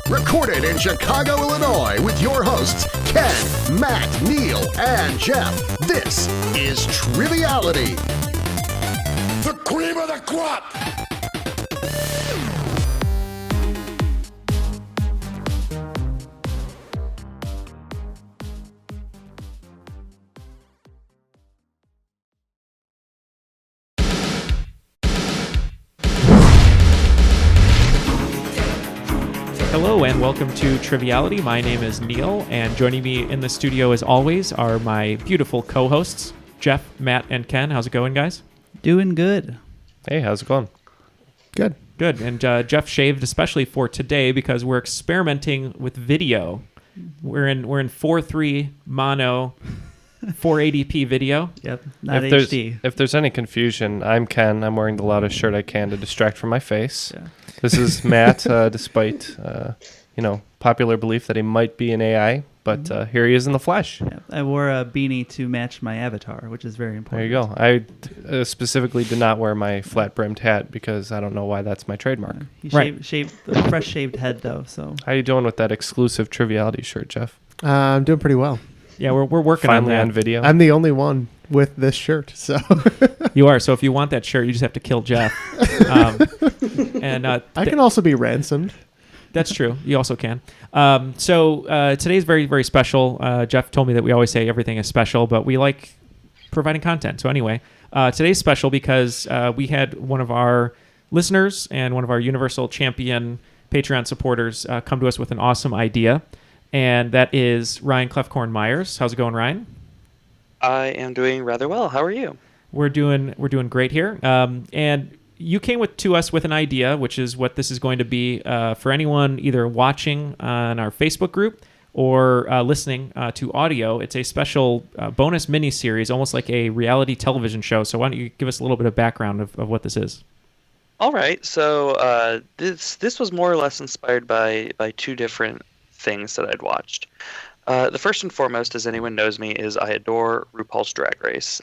Recorded in Chicago, Illinois, with your hosts, Ken, Matt, Neil, and Jeff. This is Triviality. The cream of the crop! Hello and welcome to Triviality. My name is Neil, and joining me in the studio as always are my beautiful co-hosts, Jeff, Matt, and Ken. How's it going, guys? Doing good. Hey, how's it going? Good. And Jeff shaved especially for today because we're experimenting with video. We're in 4:3 mono, 480p video. Yep, not if HD. If there's any confusion, I'm Ken. I'm wearing the loudest shirt I can to distract from my face. Yeah. This is Matt, despite popular belief that he might be an AI, but here he is in the flesh. Yeah, I wore a beanie to match my avatar, which is very important. There you go. I specifically did not wear my flat-brimmed hat because I don't know why that's my trademark. He Right. shaved a fresh shaved head though. So How you doing with that exclusive Triviality shirt, Jeff? I'm doing pretty well. Yeah, we're working Finally on on that. video. I'm the only one with this shirt, so You are. So if you want that shirt, you just have to kill Jeff. I can also be ransomed. That's true. You also can. So today's very, very special. Jeff told me that we always say everything is special, but we like providing content. So anyway, today's special because we had one of our listeners and one of our Universal Champion Patreon supporters come to us with an awesome idea, and that is Ryan Clefcorn Myers. How's it going, Ryan? I am doing rather well. How are you? We're doing great here. And you came to us with an idea, which is what this is going to be for anyone either watching on our Facebook group or listening to audio. It's a special bonus mini-series, almost like a reality television show. So why don't you give us a little bit of background of what this is? All right. So this was more or less inspired by two different things that I'd watched. The first and foremost, as anyone knows me, is I adore RuPaul's Drag Race.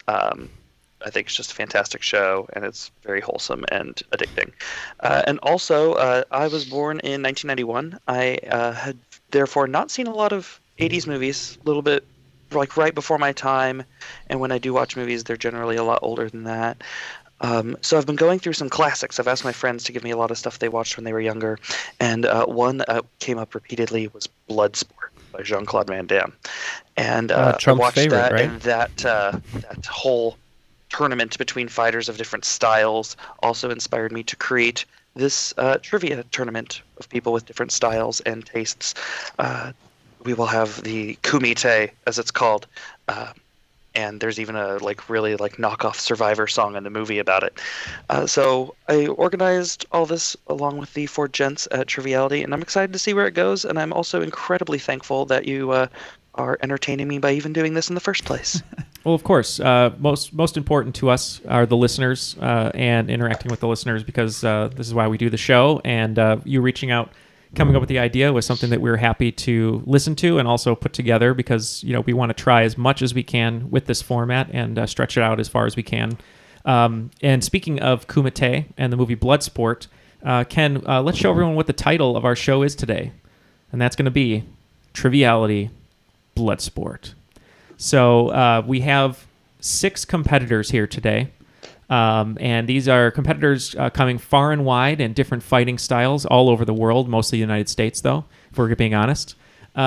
I think it's just a fantastic show, and it's very wholesome and addicting. And also, I was born in 1991. I had therefore not seen a lot of 80s movies, a little bit like right before my time. And when I do watch movies, they're generally a lot older than that. So I've been going through some classics. I've asked my friends to give me a lot of stuff they watched when they were younger. And one that came up repeatedly was Bloodsport by Jean-Claude Van Damme. And I Trump's watched favorite, that, right? and that whole tournament between fighters of different styles also inspired me to create this trivia tournament of people with different styles and tastes. We will have the Kumite, as it's called, and there's even a really knockoff Survivor song in the movie about it. So I organized all this along with the four gents at Triviality, and I'm excited to see where it goes. And I'm also incredibly thankful that you are entertaining me by even doing this in the first place. Well, of course, most important to us are the listeners and interacting with the listeners, because this is why we do the show. And you reaching out, coming up with the idea was something that we were happy to listen to and also put together, because we want to try as much as we can with this format and stretch it out as far as we can. And speaking of Kumite and the movie Bloodsport, Ken, let's show everyone what the title of our show is today, and that's going to be Triviality Bloodsport. So we have 6 competitors here today, and these are competitors coming far and wide in different fighting styles all over the world, mostly the United States, though, if we're being honest. So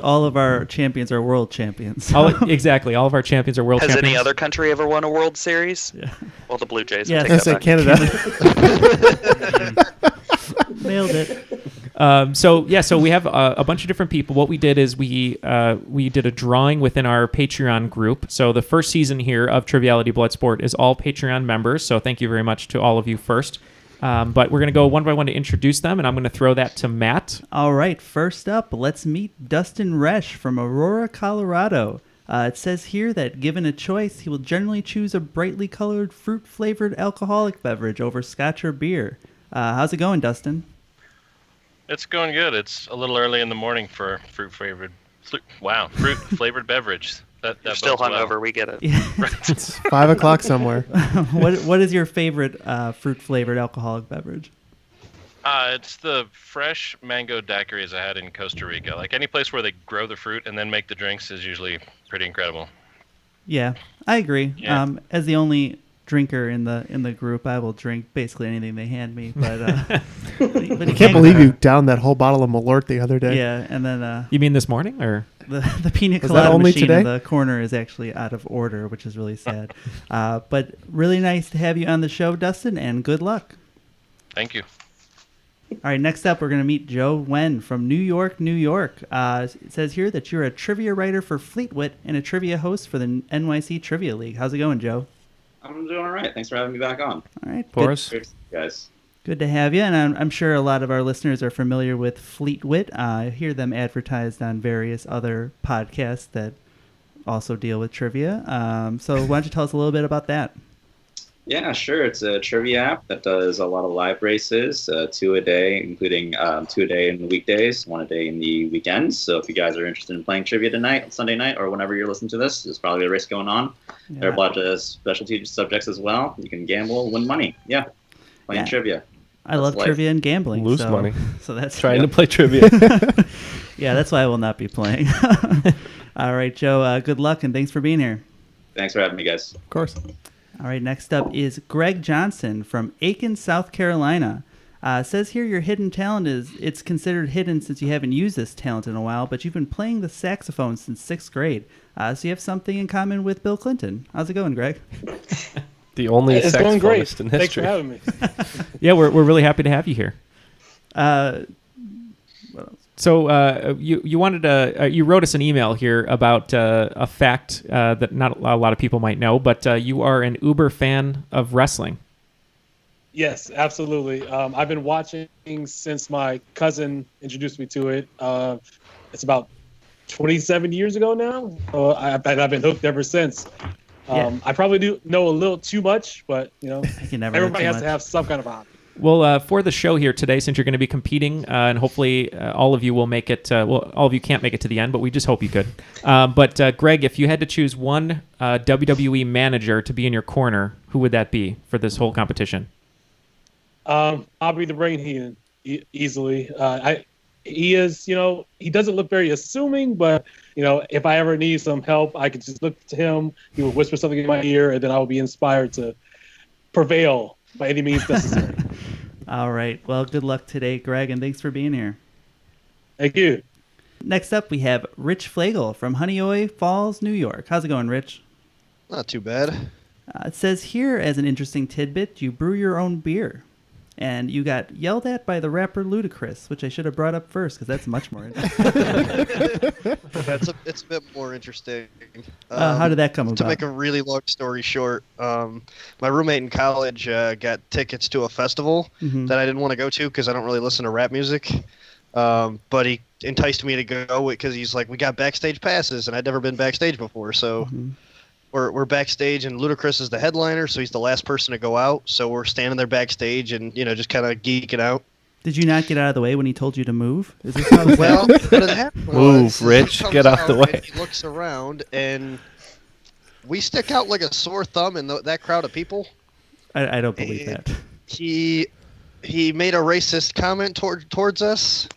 all of our champions are world champions. Exactly, all of our champions are world Has champions. any other country ever won a World Series? Yeah. Well, the Blue Jays. Yes. Take I that say back. Canada. Nailed it. So we have a bunch of different people. What we did is we did a drawing within our Patreon group. So the first season here of Triviality Bloodsport is all Patreon members. So thank you very much to all of you first. But we're going to go one by one to introduce them, and I'm going to throw that to Matt. All right. First up, let's meet Dustin Resch from Aurora, Colorado. It says here that given a choice, he will generally choose a brightly colored fruit-flavored alcoholic beverage over scotch or beer. How's it going, Dustin? It's going good. It's a little early in the morning for fruit-flavored beverage. You're still hungover. Well. We get it. Yeah. It's 5 o'clock somewhere. What is your favorite fruit-flavored alcoholic beverage? It's the fresh mango daiquiris I had in Costa Rica. Like any place where they grow the fruit and then make the drinks is usually pretty incredible. Yeah, I agree. Yeah. As the only drinker in the group, I will drink basically anything they hand me. But, I can't believe you downed that whole bottle of Malort the other day. Yeah, and then You mean this morning, or the pina Was that colada only machine today? in the corner is actually out of order, which is really sad. But really nice to have you on the show, Dustin, and good luck. Thank you. All right, next up, we're going to meet Joe Nguyen from New York, New York. It says here that you're a trivia writer for Fleetwit and a trivia host for the NYC Trivia League. How's it going, Joe? I'm doing all right. Thanks for having me back on. All right. Boris? Great to see you guys. Good to have you, and I'm sure a lot of our listeners are familiar with Fleetwit. I hear them advertised on various other podcasts that also deal with trivia. So why don't you tell us a little bit about that? Yeah, sure. It's a trivia app that does a lot of live races, 2 a day, including 2 a day in the weekdays, 1 a day in the weekends. So if you guys are interested in playing trivia tonight, Sunday night, or whenever you're listening to this, there's probably a race going on. Yeah. There are a bunch of specialty subjects as well. You can gamble, win money. Yeah, playing trivia. I love life. trivia and gambling. Lose so, money. So that's Trying to play trivia. Yeah, that's why I will not be playing. All right, Joe, good luck, and thanks for being here. Thanks for having me, guys. Of course. All right, next up is Greg Johnson from Aiken, South Carolina. Says here your hidden talent it's considered hidden since you haven't used this talent in a while, but you've been playing the saxophone since 6th grade. So you have something in common with Bill Clinton. How's it going, Greg? The only It's going great. saxophonist in Thanks for history. having me. Yeah, we're really happy to have you here. So you wanted to you wrote us an email here about a fact that not a lot of people might know, but you are an uber fan of wrestling. Yes, absolutely. I've been watching since my cousin introduced me to it. It's about 27 years ago now. I've been hooked ever since. I probably do know a little too much, but everybody has to have some kind of hobby. Well, for the show here today, since you're going to be competing, and hopefully all of you will make it, well, all of you can't make it to the end, but we just hope you could. But Greg, if you had to choose one WWE manager to be in your corner, who would that be for this whole competition? I'll be the brain Heaton easily. He is, he doesn't look very assuming, but, if I ever need some help, I could just look to him. He will whisper something in my ear, and then I will be inspired to prevail by any means necessary. All right. Well, good luck today, Greg, and thanks for being here. Thank you. Next up, we have Rich Flegal from Honeoye Falls, New York. How's it going, Rich? Not too bad. It says here, as an interesting tidbit, you brew your own beer. And you got yelled at by the rapper Ludacris, which I should have brought up first, because that's much more interesting. It's a bit more interesting. How did that come about? To make a really long story short, my roommate in college got tickets to a festival that I didn't want to go to because I don't really listen to rap music. But he enticed me to go because he's like, we got backstage passes, and I'd never been backstage before. So we're backstage, and Ludacris is the headliner, so he's the last person to go out. So we're standing there backstage and, just kind of geeking out. Did you not get out of the way when he told you to move? Is this how this Well, happened? what had happened Move, was, Rich, he comes get out the way. and He looks around, and we stick out like a sore thumb in that crowd of people. I don't believe that. He made a racist comment towards us,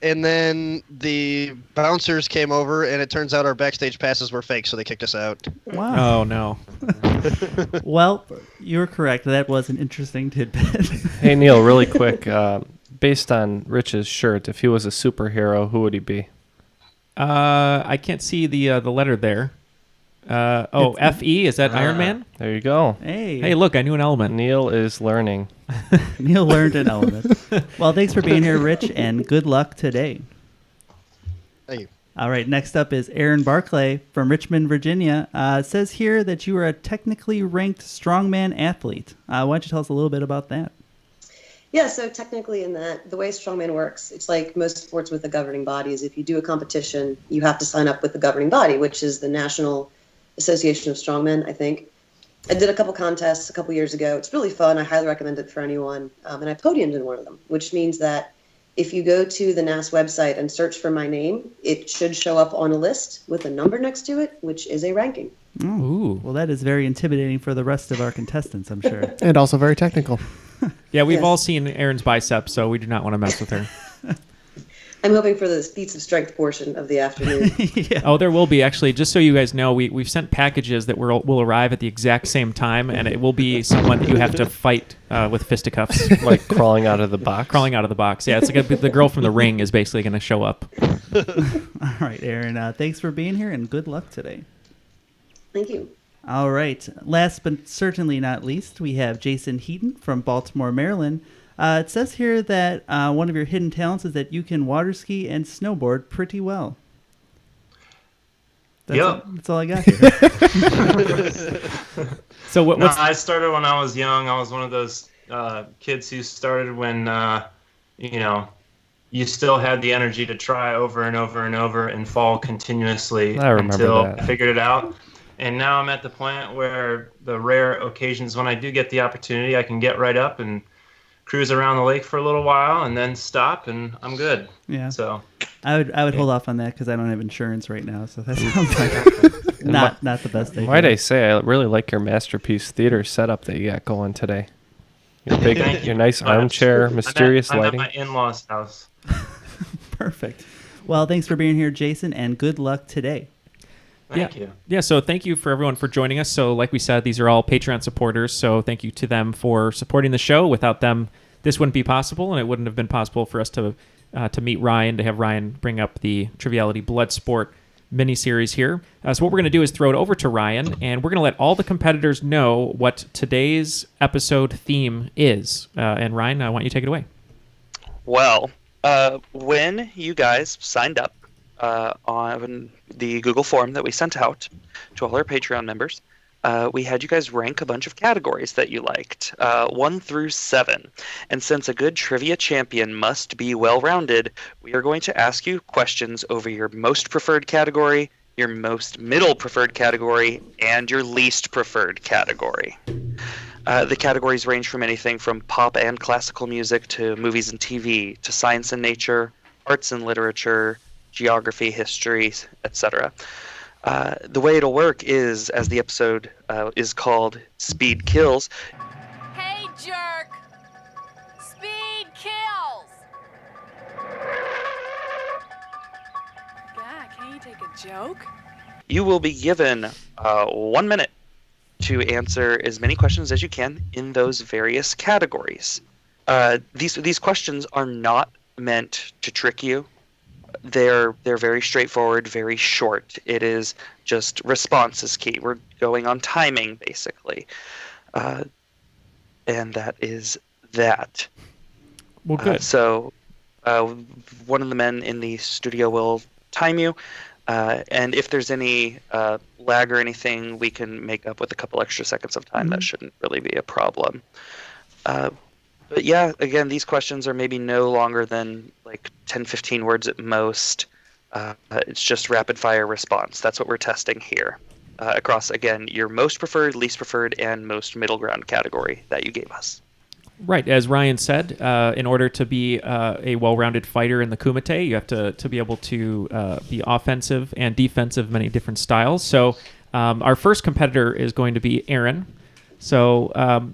and then the bouncers came over, and it turns out our backstage passes were fake, so they kicked us out. Wow. Oh, no. Well, you're correct. That was an interesting tidbit. Hey, Neil, really quick. Based on Rich's shirt, if he was a superhero, who would he be? I can't see the letter there. F-E? Is that Iron Man? There you go. Hey, look, I knew an element. Neil is learning. Neil learned an element. Well, thanks for being here, Rich, and good luck today. Thank you. All right, next up is Erin Barclay from Richmond, Virginia. It says here that you are a technically ranked strongman athlete. Why don't you tell us a little bit about that? Yeah, so technically in that, the way strongman works, it's like most sports with the governing bodies. If you do a competition, you have to sign up with the governing body, which is the National Association of Strongmen, I think. I did a couple contests a couple years ago. It's really fun. I highly recommend it for anyone. And I podiumed in one of them, which means that if you go to the NAS website and search for my name, it should show up on a list with a number next to it, which is a ranking. Ooh. Well, that is very intimidating for the rest of our contestants, I'm sure. And also very technical. Yeah, we've Yes. all seen Erin's biceps, so we do not want to mess with her. I'm hoping for the feats of strength portion of the afternoon. Oh, there will be, actually. Just so you guys know, we've sent packages that will arrive at the exact same time, and it will be someone that you have to fight with fisticuffs. Like crawling out of the box? Crawling out of the box, yeah. It's like the girl from The Ring is basically going to show up. All right, Erin, thanks for being here, and good luck today. Thank you. All right. Last but certainly not least, we have Jason Heaton from Baltimore, Maryland. It says here that one of your hidden talents is that you can water ski and snowboard pretty well. That's all I got here. So what's... I started when I was young. I was one of those kids who started when, you still had the energy to try over and over and over and fall continuously until I figured it out. And now I'm at the point where the rare occasions when I do get the opportunity, I can get right up and cruise around the lake for a little while and then stop, and I'm good. Yeah. So I would hold off on that because I don't have insurance right now, so that sounds like not the best idea. Might I say, I really like your Masterpiece Theater setup that you got going today. Your nice armchair, mysterious lighting. I'm at my in-laws' house. Perfect. Well, thanks for being here, Jason, and good luck today. Thank you. Yeah, so thank you for everyone for joining us. So like we said, these are all Patreon supporters, so thank you to them for supporting the show. Without them, this wouldn't be possible, and it wouldn't have been possible for us to meet Ryan, to have Ryan bring up the Triviality Bloodsport miniseries here. So what we're going to do is throw it over to Ryan, and we're going to let all the competitors know what today's episode theme is. And Ryan, I want you to take it away. Well, when you guys signed up on the Google form that we sent out to all our Patreon members, we had you guys rank a bunch of categories that you liked, 1 through 7. And since a good trivia champion must be well-rounded, we are going to ask you questions over your most preferred category, your most middle preferred category, and your least preferred category. The categories range from anything from pop and classical music to movies and TV to science and nature, arts and literature, geography, history, etc. The way it'll work is, as the episode is called Speed Kills. Hey, jerk! Speed kills! God, can't you take a joke? You will be given 1 minute to answer as many questions as you can in those various categories. These questions are not meant to trick you. They're very straightforward, very short. It is just response is key. We're going on timing, basically. And that is that. Well, good. So one of the men in the studio will time you. And if there's any lag or anything, we can make up with a couple extra seconds of time. That shouldn't really be a problem. But yeah, again, these questions are maybe no longer than like 10, 15 words at most. It's just rapid fire response. That's what we're testing here across, again, your most preferred, least preferred, and most middle ground category that you gave us. Right. As Ryan said, in order to be a well-rounded fighter in the Kumite, you have to be able to be offensive and defensive, many different styles. So our first competitor is going to be Erin. So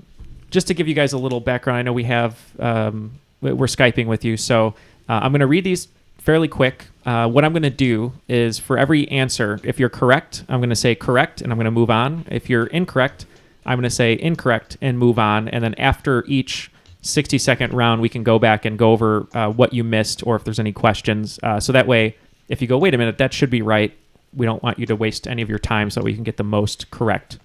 just to give you guys a little background, I know we have we're Skyping with you, so I'm going to read these fairly quick. What I'm going to do is for every answer, if you're correct, I'm going to say correct, and I'm going to move on. If you're incorrect, I'm going to say incorrect and move on. And then after each 60-second round, we can go back and go over what you missed or if there's any questions. So that way, if you go, wait a minute, that should be right, we don't want you to waste any of your time so we can get the most correct.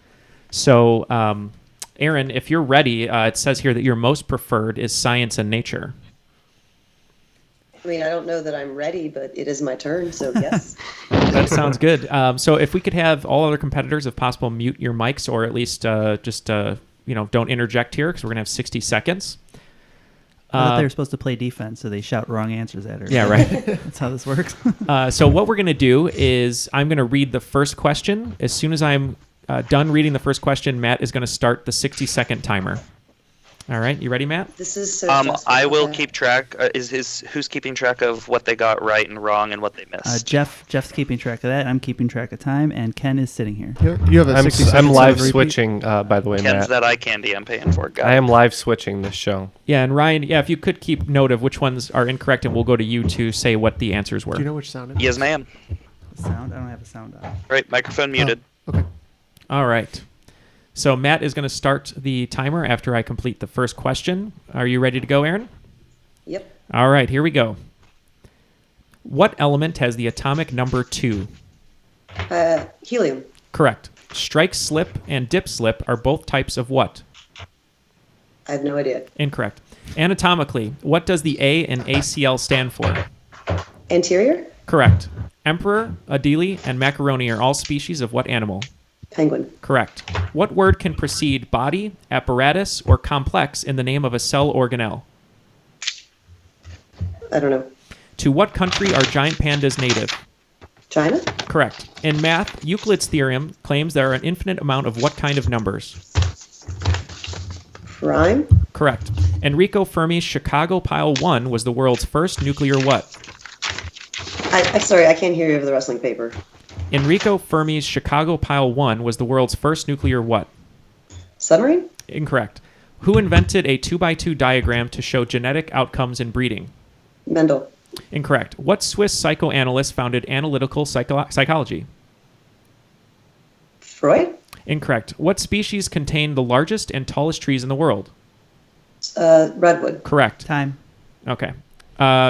So, Erin, if you're ready, it says here that your most preferred is science and nature. I mean, I don't know that I'm ready, but it is my turn, so yes. That sounds good. So if we could have all other competitors, if possible, mute your mics or at least don't interject here because we're going to have 60 seconds. I thought they were supposed to play defense, so they shout wrong answers at her. Yeah, right. That's how this works. So what we're going to do is I'm going to read the first question. As soon as I'm done reading the first question, Matt is going to start the 60-second timer. All right, you ready, Matt? This is so I will keep track. Who's keeping track of what they got right and wrong and what they missed? Jeff's keeping track of that. I'm keeping track of time, and Ken is sitting here. You have a 60 I'm seconds live on repeat. switching, by the way, Ken's Matt. that eye candy I'm paying for. I am live switching this show. Yeah, and Ryan, if you could keep note of which ones are incorrect, and we'll go to you to say what the answers were. Do you know which sound it is? Yes, ma'am. Sound? I don't have a sound on. Right, microphone muted. Okay. All right. So Matt is going to start the timer after I complete the first question. Are you ready to go, Erin? Yep. All right, here we go. What element has the atomic number 2? Helium. Correct. Strike slip and dip slip are both types of what? I have no idea. Incorrect. Anatomically, what does the A in ACL stand for? Anterior? Correct. Emperor, Adeli, and macaroni are all species of what animal? Penguin. Correct. What word can precede body, apparatus, or complex in the name of a cell organelle? I don't know. To what country are giant pandas native? China? Correct. In math, Euclid's theorem claims there are an infinite amount of what kind of numbers? Prime? Correct. Enrico Fermi's Chicago Pile 1 was the world's first nuclear what? I'm sorry, I can't hear you over the wrestling paper. Enrico Fermi's Chicago Pile 1 was the world's first nuclear what? Submarine? Incorrect. Who invented a 2x2 diagram to show genetic outcomes in breeding? Mendel. Incorrect. What Swiss psychoanalyst founded analytical psychology? Freud? Incorrect. What species contain the largest and tallest trees in the world? Redwood. Correct. Time. Okay.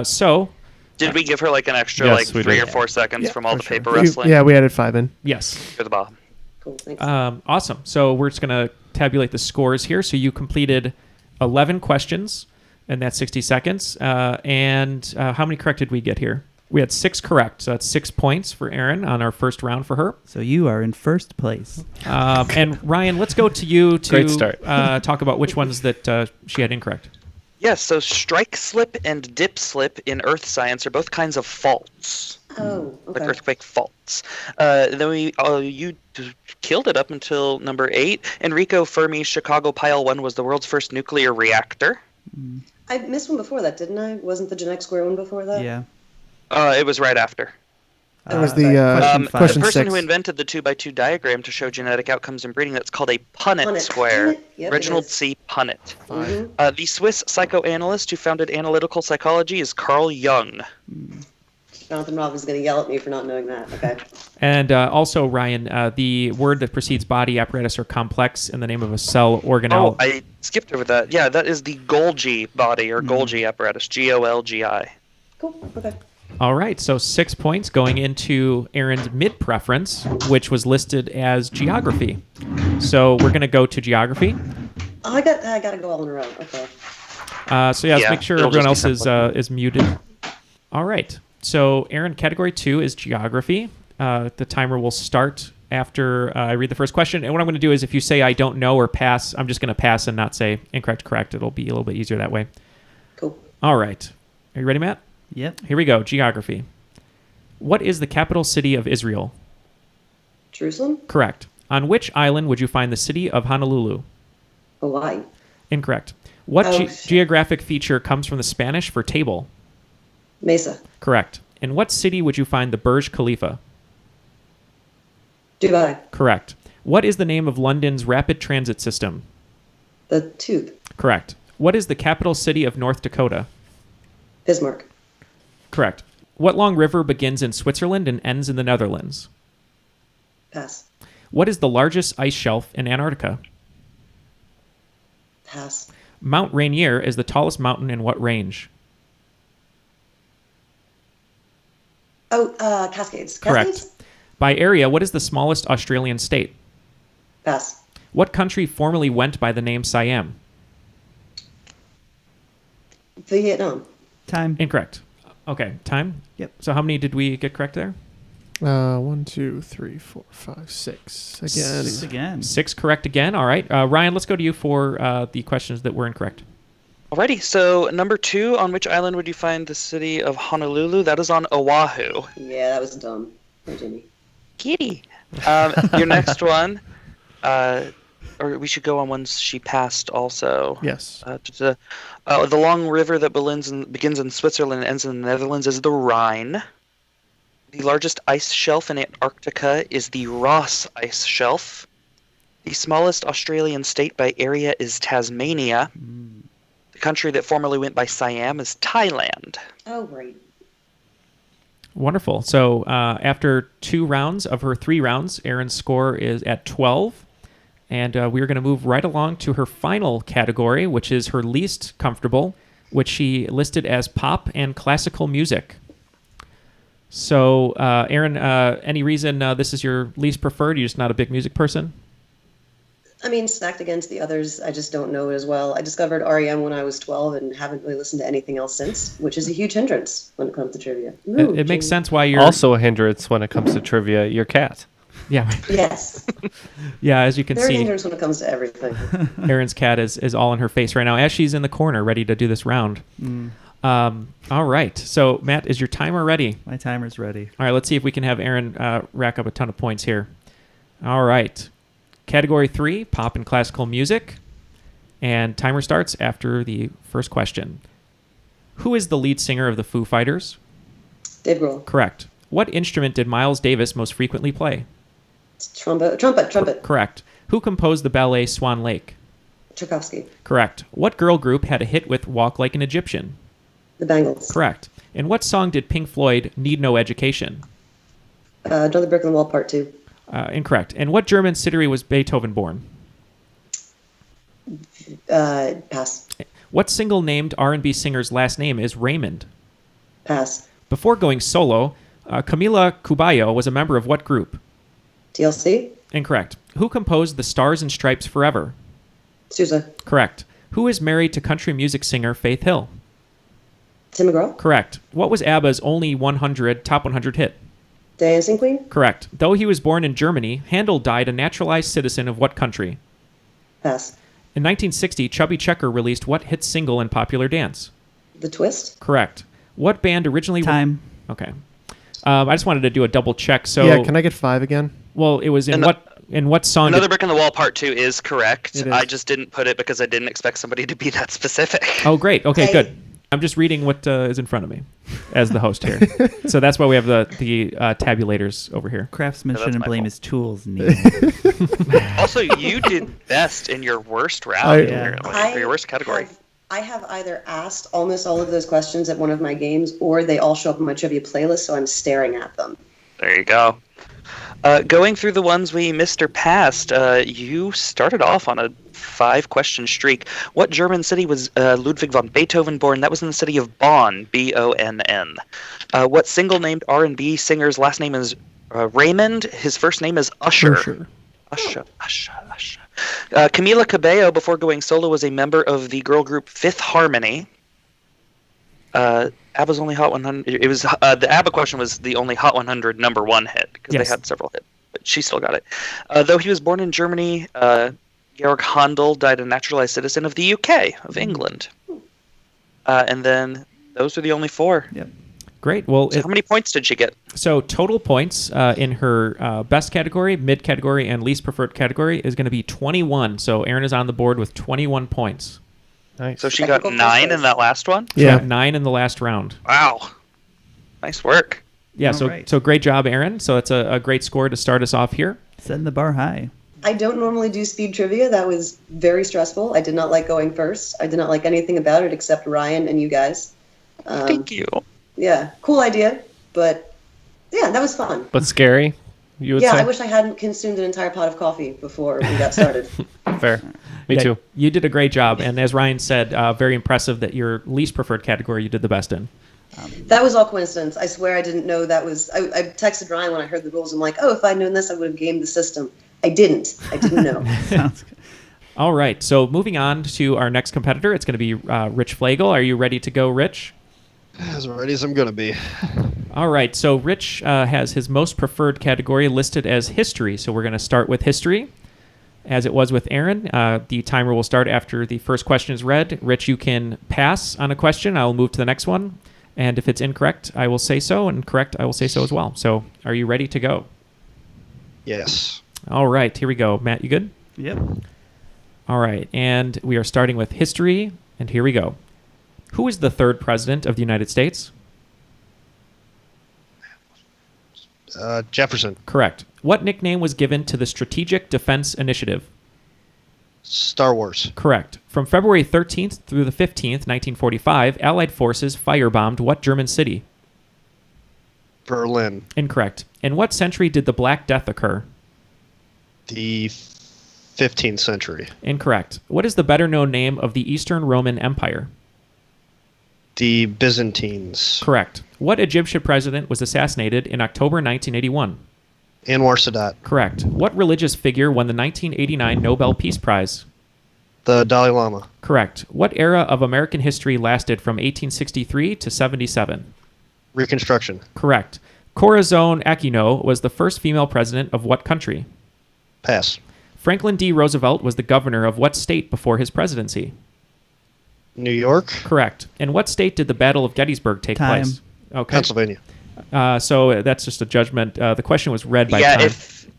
So... Did we give her like an extra Yes, we 3 did. or 4 seconds from all the For sure. paper wrestling? Yeah, we added 5 in. Yes. For the Bob. Cool, thanks. Awesome. So we're just going to tabulate the scores here. So you completed 11 questions in that 60 seconds. And how many correct did we get here? We had 6 correct. So that's 6 points for Erin on our first round for her. So you are in first place. And Ryan, let's go to you to Great start. talk about which ones that she had incorrect. Yes, so strike slip and dip slip in earth science are both kinds of faults. Oh, okay. Like earthquake faults. Then you killed it up until number 8. Enrico Fermi's Chicago Pile 1 was the world's first nuclear reactor. I missed one before that, didn't I? Wasn't the Genetic Square one before that? Yeah. It was right after. That was the question The person 6. who invented the 2x2 diagram to show genetic outcomes in breeding, that's called a Punnett square. Punnett. Yep, Reginald it is. C. Punnett. Mhm. The Swiss psychoanalyst who founded analytical psychology is Carl Jung. Jonathan Robb is going to yell at me for not knowing that. Okay. And also, Ryan, the word that precedes body, apparatus, or complex in the name of a cell organelle. Oh, I skipped over that. Yeah, that is the Golgi body or Golgi apparatus. Golgi. Cool. Okay. All right, so 6 points going into Erin's mid-preference, which was listed as geography. So we're going to go to geography. Oh, I got to go all in a row. Okay. So let's make sure it'll everyone just else be is muted. All right, so Erin, category 2 is geography. The timer will start after I read the first question. And what I'm going to do is if you say I don't know or pass, I'm just going to pass and not say incorrect, correct. It'll be a little bit easier that way. Cool. All right. Are you ready, Matt? Yep. Here we go. Geography. What is the capital city of Israel? Jerusalem? Correct. On which island would you find the city of Honolulu? Hawaii. Incorrect. What Oh, shit. geographic feature comes from the Spanish for table? Mesa. Correct. In what city would you find the Burj Khalifa? Dubai. Correct. What is the name of London's rapid transit system? The Tube. Correct. What is the capital city of North Dakota? Bismarck. Correct. What long river begins in Switzerland and ends in the Netherlands? Pass. What is the largest ice shelf in Antarctica? Pass. Mount Rainier is the tallest mountain in what range? Oh, Cascades. Correct. Cascades? By area, what is the smallest Australian state? Pass. What country formerly went by the name Siam? Vietnam. Time. Incorrect. Okay, time? Yep. So how many did we get correct there? 1, 2, 3, 4, 5, 6. Again. 6 again. 6 correct again. All right. Ryan, let's go to you for the questions that were incorrect. Alrighty, so number 2, on which island would you find the city of Honolulu? That is on Oahu. Yeah, that was dumb. Oh, Jimmy. Kitty. Your next one, or we should go on ones she passed also. Yes. The long river that begins in Switzerland and ends in the Netherlands is the Rhine. The largest ice shelf in Antarctica is the Ross Ice Shelf. The smallest Australian state by area is Tasmania. The country that formerly went by Siam is Thailand. Oh, great. Wonderful. So after 2 rounds of her 3 rounds, Erin's score is at 12. And we're going to move right along to her final category, which is her least comfortable, which she listed as pop and classical music. So, Erin, any reason this is your least preferred? You're just not a big music person? I mean, stacked against the others, I just don't know it as well. I discovered REM when I was 12 and haven't really listened to anything else since, which is a huge hindrance when it comes to trivia. Ooh, it makes sense why you're... Also a hindrance when it comes to trivia, your cat. Yeah. Yes. Yeah, as you can They're see... a hindrance when it comes to everything. Erin's cat is all in her face right now as she's in the corner ready to do this round. All right. So, Matt, is your timer ready? My timer's ready. All right, let's see if we can have Erin rack up a ton of points here. All right. Category 3, pop and classical music. And timer starts after the first question. Who is the lead singer of the Foo Fighters? Dave Grohl. Correct. What instrument did Miles Davis most frequently play? Trumpet. Correct. Who composed the ballet Swan Lake? Tchaikovsky. Correct. What girl group had a hit with Walk Like an Egyptian? The Bangles. Correct. In what song did Pink Floyd Need No Education? Another Brick in the Wall Part 2. Incorrect. In what German city was Beethoven born? Pass. What single-named R&B singer's last name is Raymond? Pass. Before going solo, Camila Cabello was a member of what group? TLC. Incorrect. Who composed The Stars and Stripes Forever? Sousa. Correct. Who is married to country music singer Faith Hill? Tim McGraw. Correct. What was ABBA's only top 100 hit? Dancing Queen. Correct. Though he was born in Germany, Handel died a naturalized citizen of what country? Pass. In 1960, Chubby Checker released what hit single in popular dance? The Twist. Correct. What band originally... Time. Okay. I just wanted to do a double check. So yeah, can I get 5 again? Well, it was in what song? Another Brick in the Wall Part 2 is correct. It is. I just didn't put it because I didn't expect somebody to be that specific. Oh, great. Okay, good. I'm just reading what is in front of me as the host here. So that's why we have the tabulators over here. Craftsmanship that's and my blame fault. is tools, Neil. Also, you did best in your worst round, Yeah. for your worst category. I have either asked almost all of those questions at one of my games, or they all show up in my trivia playlist, so I'm staring at them. There you go. Going through the ones we missed or passed, you started off on a 5-question streak. What German city was Ludwig von Beethoven born? That was in the city of Bonn, B-O-N-N. What single-named R&B singer's last name is Raymond? His first name is Usher. Usher. Camila Cabello, before going solo, was a member of the girl group Fifth Harmony. ABBA's only Hot 100. It was the ABBA question was the only Hot 100 #1 hit because they had several hits, but she still got it. Though he was born in Germany, Georg Handel died a naturalized citizen of the UK, of England. And then those are the only 4. Yep. Great. Well, so how many points did she get? So total points in her best category, mid category, and least preferred category is going to be 21. So Erin is on the board with 21 points. Nice. So she got 9 in that last one? She got 9 in the last round. Wow. Nice work. Yeah, so great job, Erin. So it's a great score to start us off here. Setting the bar high. I don't normally do speed trivia. That was very stressful. I did not like going first. I did not like anything about it except Ryan and you guys. Thank you. Yeah, cool idea, but yeah, that was fun. But scary, you would say? I wish I hadn't consumed an entire pot of coffee before we got started. Fair. Me too. You did a great job, and as Ryan said, very impressive that your least preferred category you did the best in. That was all coincidence. I swear I didn't know that was... I texted Ryan when I heard the rules. I'm like, oh, if I'd known this, I would have gamed the system. I didn't know. Sounds good. All right, so moving on to our next competitor, it's going to be Rich Flegal. Are you ready to go, Rich? As ready as I'm going to be. All right, so Rich has his most preferred category listed as history. So we're going to start with history. As it was with Erin, the timer will start after the first question is read. Rich, you can pass on a question. I will move to the next one. And if it's incorrect, I will say so. And correct, I will say so as well. So are you ready to go? Yes. All right, here we go. Matt, you good? Yep. All right, and we are starting with history, and here we go. Who is the third president of the United States? Jefferson. Correct. What nickname was given to the Strategic Defense Initiative? Star Wars. Correct. From February 13th through the 15th, 1945, Allied forces firebombed what German city? Berlin. Incorrect. In what century did the Black Death occur? The 15th century. Incorrect. What is the better-known name of the Eastern Roman Empire? The Byzantines. Correct. What Egyptian president was assassinated in October 1981? Anwar Sadat. Correct. What religious figure won the 1989 Nobel Peace Prize? The Dalai Lama. Correct. What era of American history lasted from 1863 to 77? Reconstruction. Correct. Corazon Aquino was the first female president of what country? Pass. Franklin D. Roosevelt was the governor of what state before his presidency? New York. Correct. In what state did the Battle of Gettysburg take place? Okay. Pennsylvania. So that's just a judgment. The question was read by time.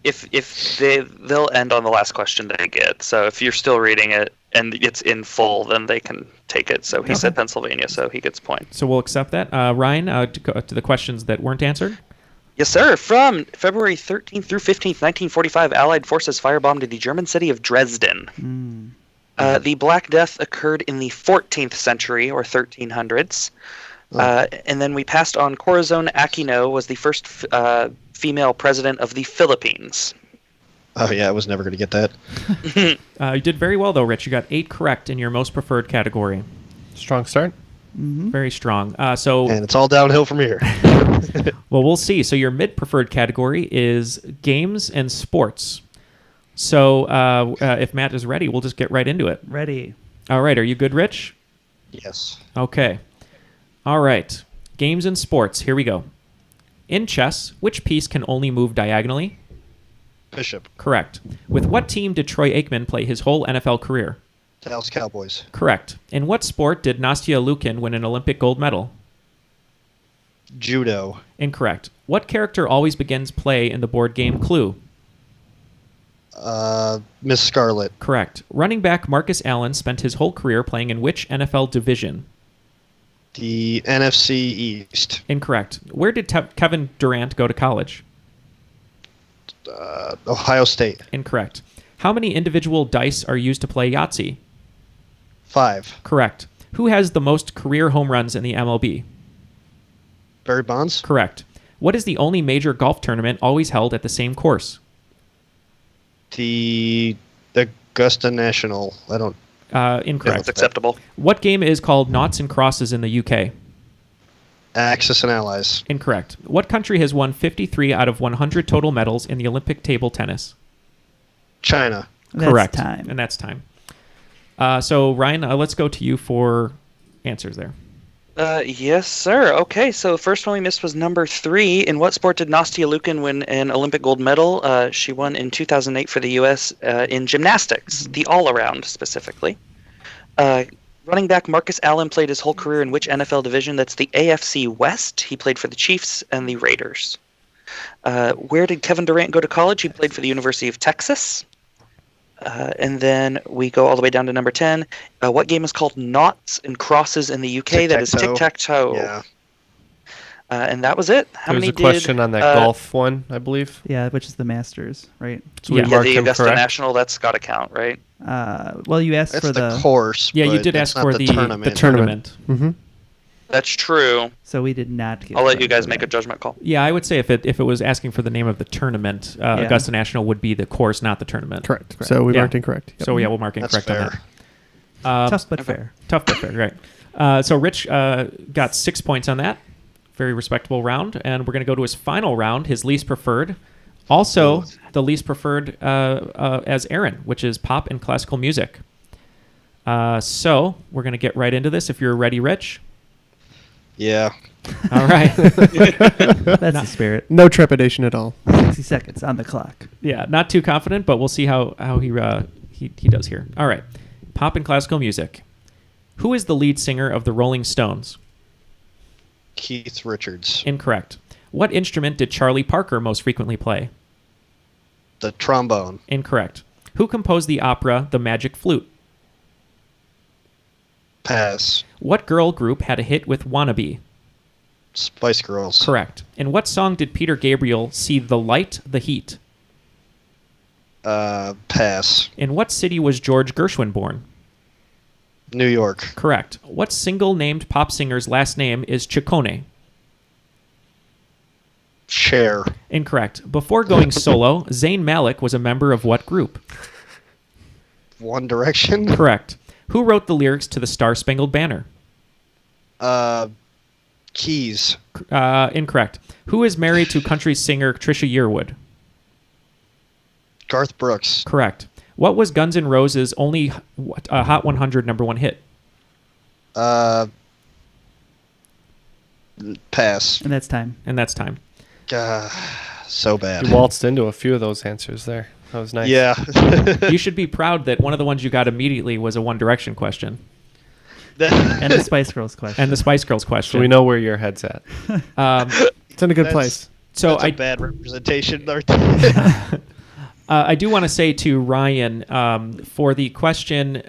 If they'll end on the last question they get. So if you're still reading it and it's in full, then they can take it. So he said Pennsylvania, so he gets points. So we'll accept that. Ryan, to the questions that weren't answered. Yes, sir. From February 13th through 15th, 1945, Allied forces firebombed the German city of Dresden. The Black Death occurred in the 14th century, or 1300s. And then we passed on Corazon Aquino was the first female president of the Philippines. Oh, yeah, I was never going to get that. You did very well, though, Rich. You got 8 correct in your most preferred category. Strong start. Very strong. And it's all downhill from here. Well, we'll see. So your mid-preferred category is games and sports. So if Matt is ready, we'll just get right into it. Ready. All right. Are you good, Rich? Yes. Okay. All right. Games and sports. Here we go. In chess, which piece can only move diagonally? Bishop. Correct. With what team did Troy Aikman play his whole NFL career? Dallas Cowboys. Correct. In what sport did Nastya Lukin win an Olympic gold medal? Judo. Incorrect. What character always begins play in the board game Clue? Miss Scarlet. Correct. Running back Marcus Allen spent his whole career playing in which NFL division? The NFC East. Incorrect. Where did Kevin Durant go to college? Ohio State. Incorrect. How many individual dice are used to play Yahtzee? 5. Correct. Who has the most career home runs in the MLB? Barry Bonds. Correct. What is the only major golf tournament always held at the same course? The Augusta National. I don't... Incorrect. That's acceptable. What game is called Noughts and Crosses in the UK? Axis and Allies. Incorrect. What country has won 53 out of 100 total medals in the Olympic table tennis? China. Correct. That's time. And that's time. So, Ryan, let's go to you for answers there. Yes, sir. Okay, so the first one we missed was number 3. In what sport did Nastya Lukin win an Olympic gold medal? She won in 2008 for the U.S. In gymnastics, the all-around specifically. Running back Marcus Allen played his whole career in which NFL division? That's the AFC West. He played for the Chiefs and the Raiders. Where did Kevin Durant go to college? He played for the University of Texas. And then we go all the way down to number 10. What game is called Noughts and Crosses in the UK? That is tic-tac-toe. Yeah. And that was it. How There's many a question on that golf one, I believe. Yeah, which is the Masters, right? So we marked the him Augusta correct. National, that's got to count, right? Well, you asked That's for the course. Yeah, you but did it's ask not for the the tournament. tournament. Mm-hmm. That's true. So we did not get I'll let you credit guys for make that. a judgment call. Yeah, I would say if it was asking for the name of the tournament, Augusta National would be the course, not the tournament. Correct. So we Yeah. marked incorrect. Yep. So yeah, we'll mark That's incorrect on fair. that. Tough but fair. Tough but fair, right. So Rich got 6 points on that. Very respectable round. And we're going to go to his final round, his least preferred. Also, the least preferred as Erin, which is pop and classical music. So we're going to get right into this. If you're ready, Rich. Yeah. All right. That's the spirit. No trepidation at all. 60 seconds on the clock. Yeah, not too confident, but we'll see how he does here. All right. Pop and classical music. Who is the lead singer of the Rolling Stones? Keith Richards. Incorrect. What instrument did Charlie Parker most frequently play? The trombone. Incorrect. Who composed the opera The Magic Flute? Pass. What girl group had a hit with Wannabe? Spice Girls. Correct. In what song did Peter Gabriel see the light, the heat? Pass. In what city was George Gershwin born? New York. Correct. What single-named pop singer's last name is Ciccone? Cher. Incorrect. Before going solo, Zayn Malik was a member of what group? One Direction. Correct. Who wrote the lyrics to the Star-Spangled Banner? Keys. Incorrect. Who is married to country singer Trisha Yearwood? Garth Brooks. Correct. What was Guns N' Roses' only Hot 100 #1 hit? Pass. And that's time. And that's time. So bad. You waltzed into a few of those answers there. That was nice. Yeah. You should be proud that one of the ones you got immediately was a One Direction question. And the Spice Girls question. And the Spice Girls question. So we know where your head's at. It's in a good place. So That's a bad representation. I do want to say to Ryan, for the question,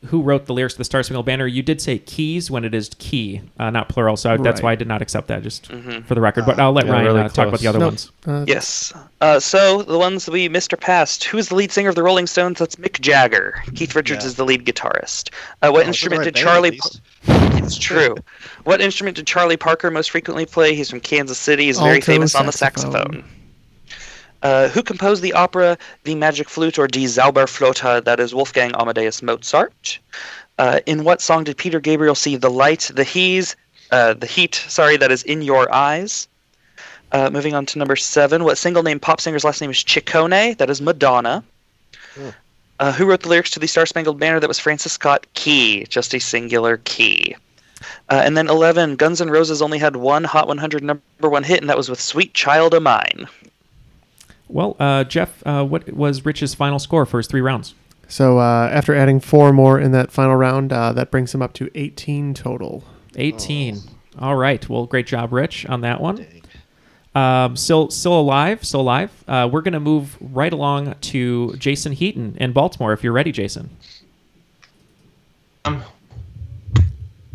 who wrote the lyrics to the Star Spangled Banner, you did say keys when it is key, not plural. So that's why I did not accept that, just for the record. But I'll let Ryan really talk about the other ones. Yes. So the ones that we missed or passed. Who is the lead singer of the Rolling Stones? That's Mick Jagger. Keith Richards is the lead guitarist. What instrument did Charlie? It's true. What instrument did Charlie Parker most frequently play? He's from Kansas City. He's very famous on the saxophone. Who composed the opera The Magic Flute, or Die Zauberflöte? That is Wolfgang Amadeus Mozart. In what song did Peter Gabriel see the light, the heat, that is In Your Eyes? Moving on to number 7. What single-name pop singer's last name is Ciccone? That is Madonna. Who wrote the lyrics to the Star-Spangled Banner? That was Francis Scott Key, just a singular key. And then 11, Guns N' Roses only had one Hot 100 #1 hit, and that was with Sweet Child O' Mine. Well, Jeff, what was Rich's final score for his 3 rounds? So after adding 4 more in that final round, that brings him up to 18 total. 18. All right. Well, great job, Rich, on that one. Still alive. We're going to move right along to Jason Heaton in Baltimore, if you're ready, Jason.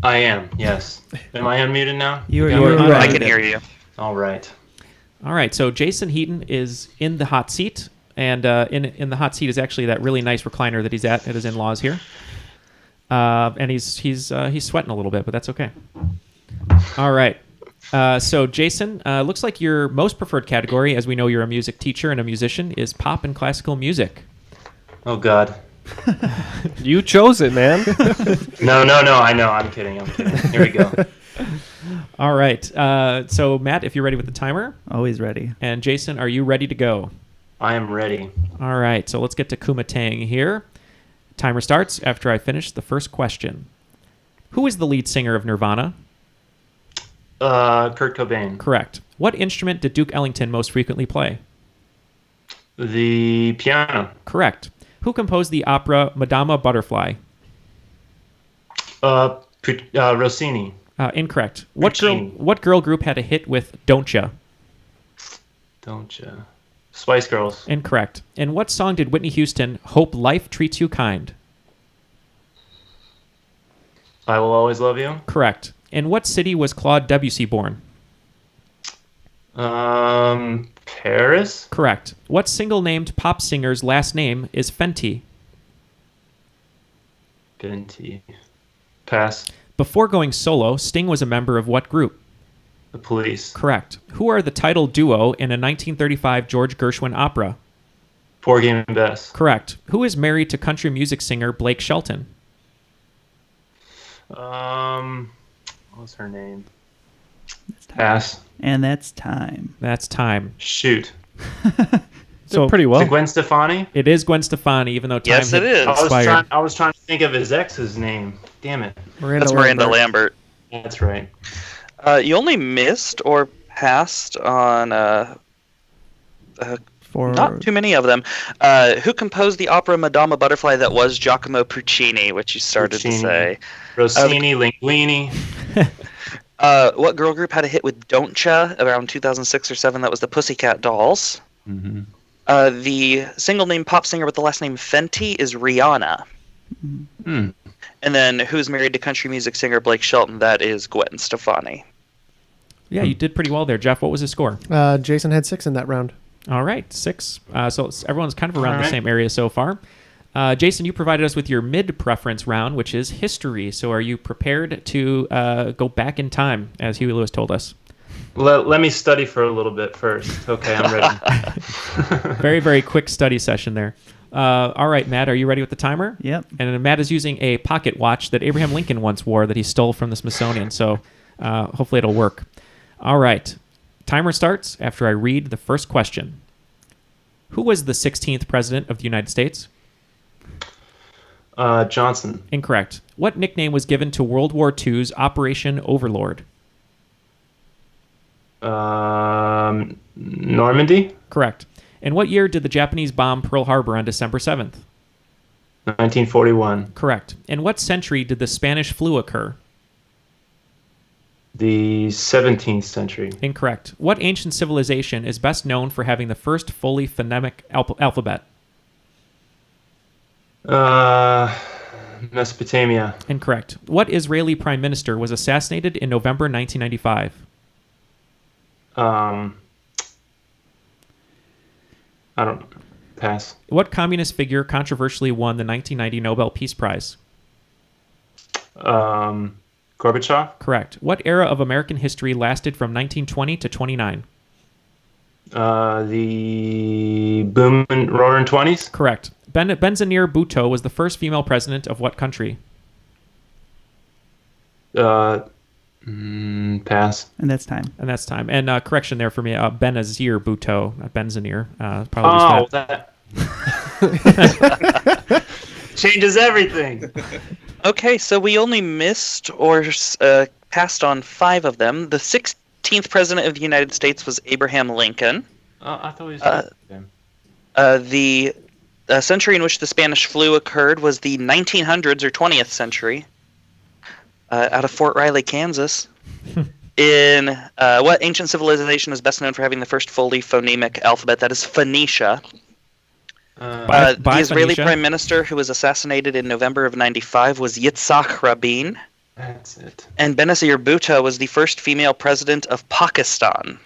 I am, yes. Am I unmuted now? You are. I can hear you. All right. All right, so Jason Heaton is in the hot seat, and in the hot seat is actually that really nice recliner that he's at his in-laws here, and he's sweating a little bit, but that's okay. All right, so Jason, looks like your most preferred category, as we know you're a music teacher and a musician, is pop and classical music. Oh God. You chose it, man. No, I know. I'm kidding. Here we go. All right. So, Matt, if you're ready with the timer. Always ready. And Jason, are you ready to go? I am ready. All right. So let's get to Kumite here. Timer starts after I finish the first question. Who is the lead singer of Nirvana? Kurt Cobain. Correct. What instrument did Duke Ellington most frequently play? The piano. Correct. Who composed the opera Madama Butterfly? Rossini. Incorrect. What girl group had a hit with Don't Ya? Don't Ya. Spice Girls. Incorrect. In what song did Whitney Houston hope life treats you kind? I Will Always Love You. Correct. In what city was Claude Debussy born? Paris. Correct. What single-named pop singer's last name is Fenty? Fenty. Pass. Before going solo, Sting was a member of what group? The Police. Correct. Who are the title duo in a 1935 George Gershwin opera? Porgy and Bess. Correct. Who is married to country music singer Blake Shelton? What's her name? Pass. And that's time. That's time. Shoot. So pretty well. Is it Gwen Stefani? It is Gwen Stefani, even though time Yes, it is. expired. I was trying to think of his ex's name. Damn it. That's Miranda Lambert. That's right. You only missed or passed on not too many of them. Who composed the opera Madama Butterfly that was Giacomo Puccini, which you started to say? Rossini, Linguini. What girl group had a hit with Don't Ya around 2006 or 7? That was the Pussycat Dolls. Mm-hmm. The single-name pop singer with the last name Fenty is Rihanna. And then who's married to country music singer Blake Shelton? That is Gwen Stefani. Yeah, you did pretty well there, Jeff. What was his score? Jason had 6 in that round. All right, 6. So everyone's kind of around the same area so far. Jason, you provided us with your mid-preference round, which is history. So are you prepared to go back in time, as Huey Lewis told us? Let me study for a little bit first. Okay, I'm ready. Very, very quick study session there. All right, Matt, are you ready with the timer? Yep. And Matt is using a pocket watch that Abraham Lincoln once wore that he stole from the Smithsonian, so hopefully it'll work. All right. Timer starts after I read the first question. Who was the 16th President of the United States? Johnson. Incorrect. What nickname was given to World War II's Operation Overlord? Normandy? Correct. In what year did the Japanese bomb Pearl Harbor on December 7th? 1941. Correct. In what century did the Spanish flu occur? The 17th century. Incorrect. What ancient civilization is best known for having the first fully phonemic alphabet? Mesopotamia. Incorrect. What Israeli prime minister was assassinated in November 1995? I don't know. Pass. What communist figure controversially won the 1990 Nobel Peace Prize? Gorbachev? Correct. What era of American history lasted from 1920 to 29? The booming roaring 20s? Correct. Benazir Bhutto was the first female president of what country? Pass. And that's time. And that's time. And correction there for me, Benazir Bhutto, not Benazir. Probably that changes everything. Okay, so we only missed or passed on 5 of them. The 16th President of the United States was Abraham Lincoln. I thought we said him. The century in which the Spanish flu occurred was the 1900s or 20th century, out of Fort Riley, Kansas. In what ancient civilization is best known for having the first fully phonemic alphabet? That is Phoenicia. The Israeli Phoenicia? prime minister who was assassinated in November of 95 was Yitzhak Rabin. That's it. And Benazir Bhutto was the first female president of Pakistan.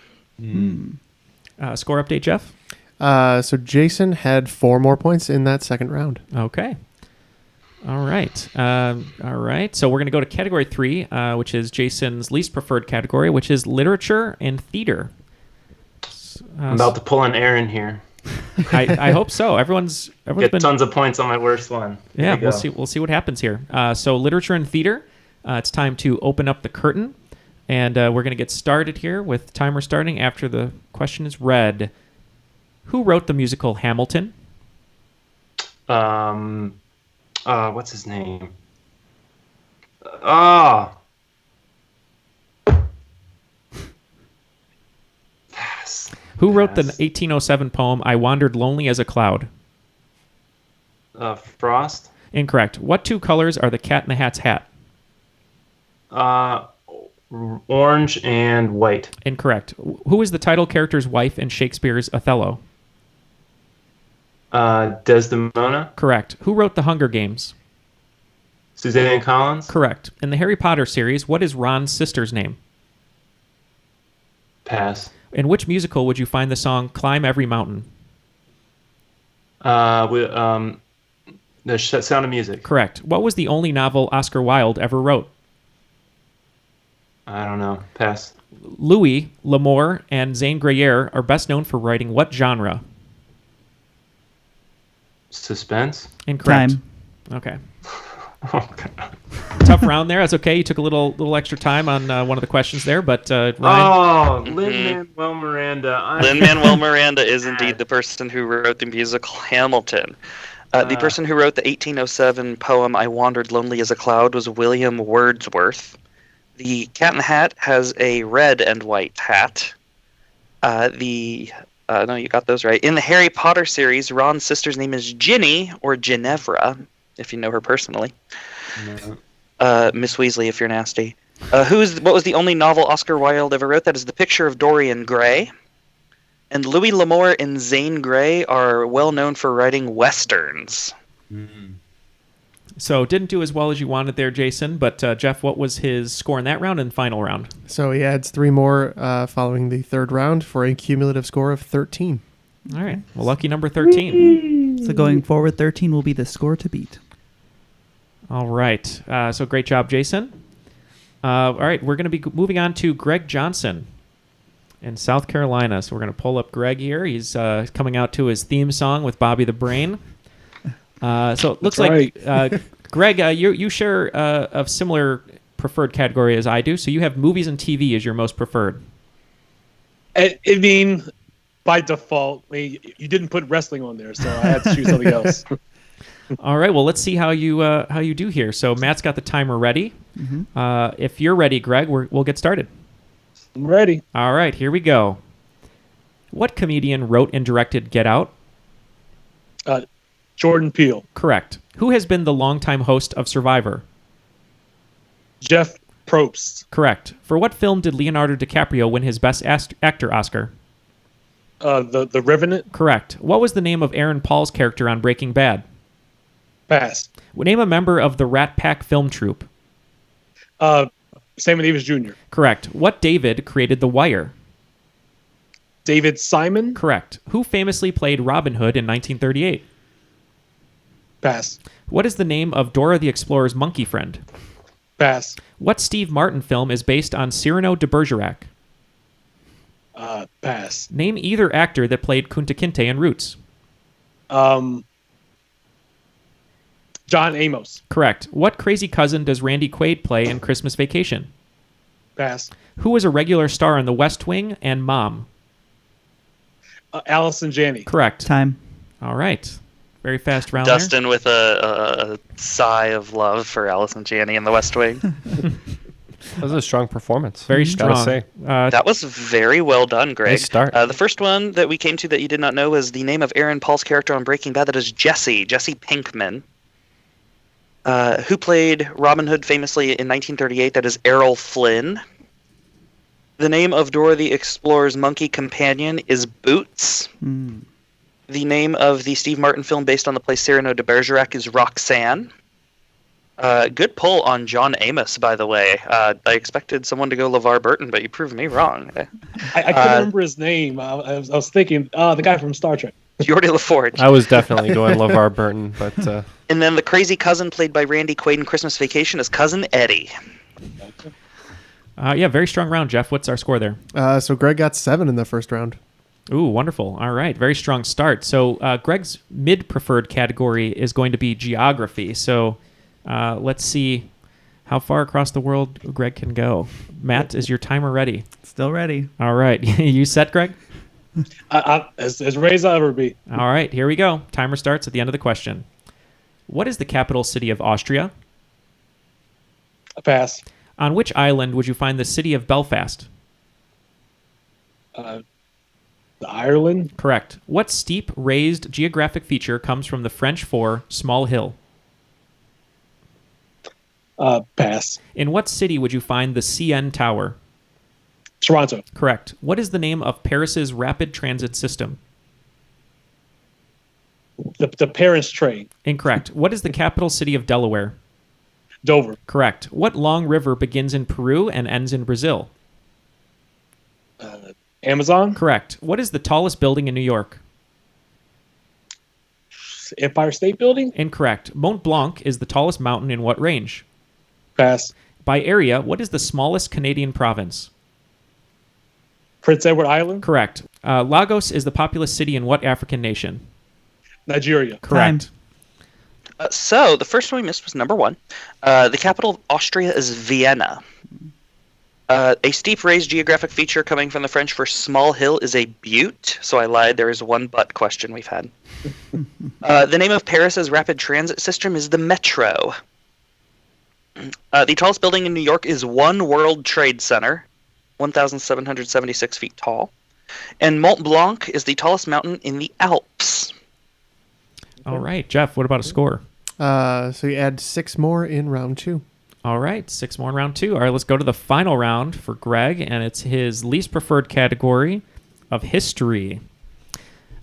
Score update, Jeff? So Jason had 4 more points in that second round. Okay. All right. All right. So we're going to go to category 3, which is Jason's least preferred category, which is literature and theater. I'm about to pull an Erin here. I hope so. Everyone's Get been tons of points on my worst one. Yeah, we'll see what happens here. So literature and theater. It's time to open up the curtain, and we're going to get started here with timer starting after the question is read. Who wrote the musical Hamilton? What's his name? Who wrote the 1807 poem I Wandered Lonely as a Cloud? Frost? Incorrect. What 2 colors are the Cat in the Hat's hat? Orange and white. Incorrect. Who is the title character's wife in Shakespeare's Othello? Desdemona? Correct. Who wrote The Hunger Games? Suzanne Collins? Correct. In the Harry Potter series, what is Ron's sister's name? Pass. In which musical would you find the song Climb Every Mountain? The Sound of Music. Correct. What was the only novel Oscar Wilde ever wrote? I don't know. Pass. Louis L'Amour and Zane Grenier are best known for writing what genre? Suspense? Incorrect. Time. Okay. Oh, God. Tough round there. That's okay. You took a little extra time on one of the questions there, but Ryan. Oh, Lin-Manuel Miranda. Lin-Manuel Miranda is indeed the person who wrote the musical Hamilton. The person who wrote the 1807 poem I Wandered Lonely as a Cloud was William Wordsworth. The Cat in the Hat has a red and white hat. No, you got those right. In the Harry Potter series, Ron's sister's name is Ginny, or Ginevra, if you know her personally. No. Miss Weasley, if you're nasty. What was the only novel Oscar Wilde ever wrote? That is The Picture of Dorian Gray. And Louis L'Amour and Zane Grey are well known for writing westerns. So didn't do as well as you wanted there, Jason. But Jeff, what was his score in that round and final round? So he adds 3 more following the third round for a cumulative score of 13. All right. Well, lucky number 13. So going forward, 13 will be the score to beat. All right. So great job, Jason. All right. We're going to be moving on to Greg Johnson in South Carolina. So we're going to pull up Greg here. He's coming out to his theme song with Bobby the Brain. So it looks like, Greg, you share a similar preferred category as I do. So you have movies and TV as your most preferred. I mean, by default, you didn't put wrestling on there, so I had to choose something else. All right. Well, let's see how you do here. So Matt's got the timer ready. If you're ready, Greg, we'll get started. I'm ready. All right. Here we go. What comedian wrote and directed Get Out? Jordan Peele. Correct. Who has been the longtime host of Survivor? Jeff Probst. Correct. For what film did Leonardo DiCaprio win his Best Actor Oscar? The Revenant. Correct. What was the name of Aaron Paul's character on Breaking Bad? Pass. Name a member of the Rat Pack film troupe. Sammy Davis Jr. Correct. What David created The Wire? David Simon. Correct. Who famously played Robin Hood in 1938? Pass. What is the name of Dora the Explorer's monkey friend? Pass. What Steve Martin film is based on Cyrano de Bergerac? Pass. Name either actor that played Kunta Kinte in Roots. John Amos. Correct. What crazy cousin does Randy Quaid play in Christmas Vacation? Pass. Who was a regular star in The West Wing and Mom? Allison Janney. Correct. Time. All right. Very fast round Dustin with a sigh of love for Allison Janney in The West Wing. That was a strong performance. Very Gotta strong. say. That was very well done, Greg. Nice start. The first one that we came to that you did not know was the name of Aaron Paul's character on Breaking Bad. That is Jesse Pinkman. Who played Robin Hood famously in 1938. That is Errol Flynn. The name of Dora the Explorer's monkey companion is Boots. The name of the Steve Martin film based on the play Cyrano de Bergerac is Roxanne. Good pull on John Amos, by the way. I expected someone to go LeVar Burton, but you proved me wrong. I couldn't remember his name. I was thinking, the guy from Star Trek. Geordie LaForge. I was definitely going LeVar Burton, but... And then the crazy cousin played by Randy Quaid in Christmas Vacation is Cousin Eddie. Yeah, very strong round, Jeff. What's our score there? So Greg got 7 in the first round. Ooh, wonderful. All right, very strong start. So Greg's mid-preferred category is going to be geography. So let's see how far across the world Greg can go. Matt, is your timer ready? Still ready. All right. You set, Greg? As ready as I'll ever be. All right, here we go. Timer starts at the end of the question. What is the capital city of Austria? Pass. On which island would you find the city of Belfast? Ireland. Correct. What steep, raised geographic feature comes from the French for small hill? Pass. In what city would you find the CN Tower? Toronto. Correct. What is the name of Paris's rapid transit system? The Paris train. Incorrect. What is the capital city of Delaware? Dover. Correct. What long river begins in Peru and ends in Brazil? Amazon. Correct. What is the tallest building in New York? Empire State Building. Incorrect. Mont Blanc is the tallest mountain in what range? Pass. By area, what is the smallest Canadian province? Prince Edward Island. Correct. Lagos is the populous city in what African nation? Nigeria. Correct. So the first one we missed was number 1. The capital of Austria is Vienna. A steep raised geographic feature coming from the French for small hill is a butte. So I lied. There is one but question we've had. The name of Paris's rapid transit system is the Metro. The tallest building in New York is One World Trade Center, 1,776 feet tall. And Mont Blanc is the tallest mountain in the Alps. All right, Jeff, what about a score? So you add 6 more in round 2. All right, 6 more in round 2. All right, let's go to the final round for Greg, and it's his least preferred category, of history.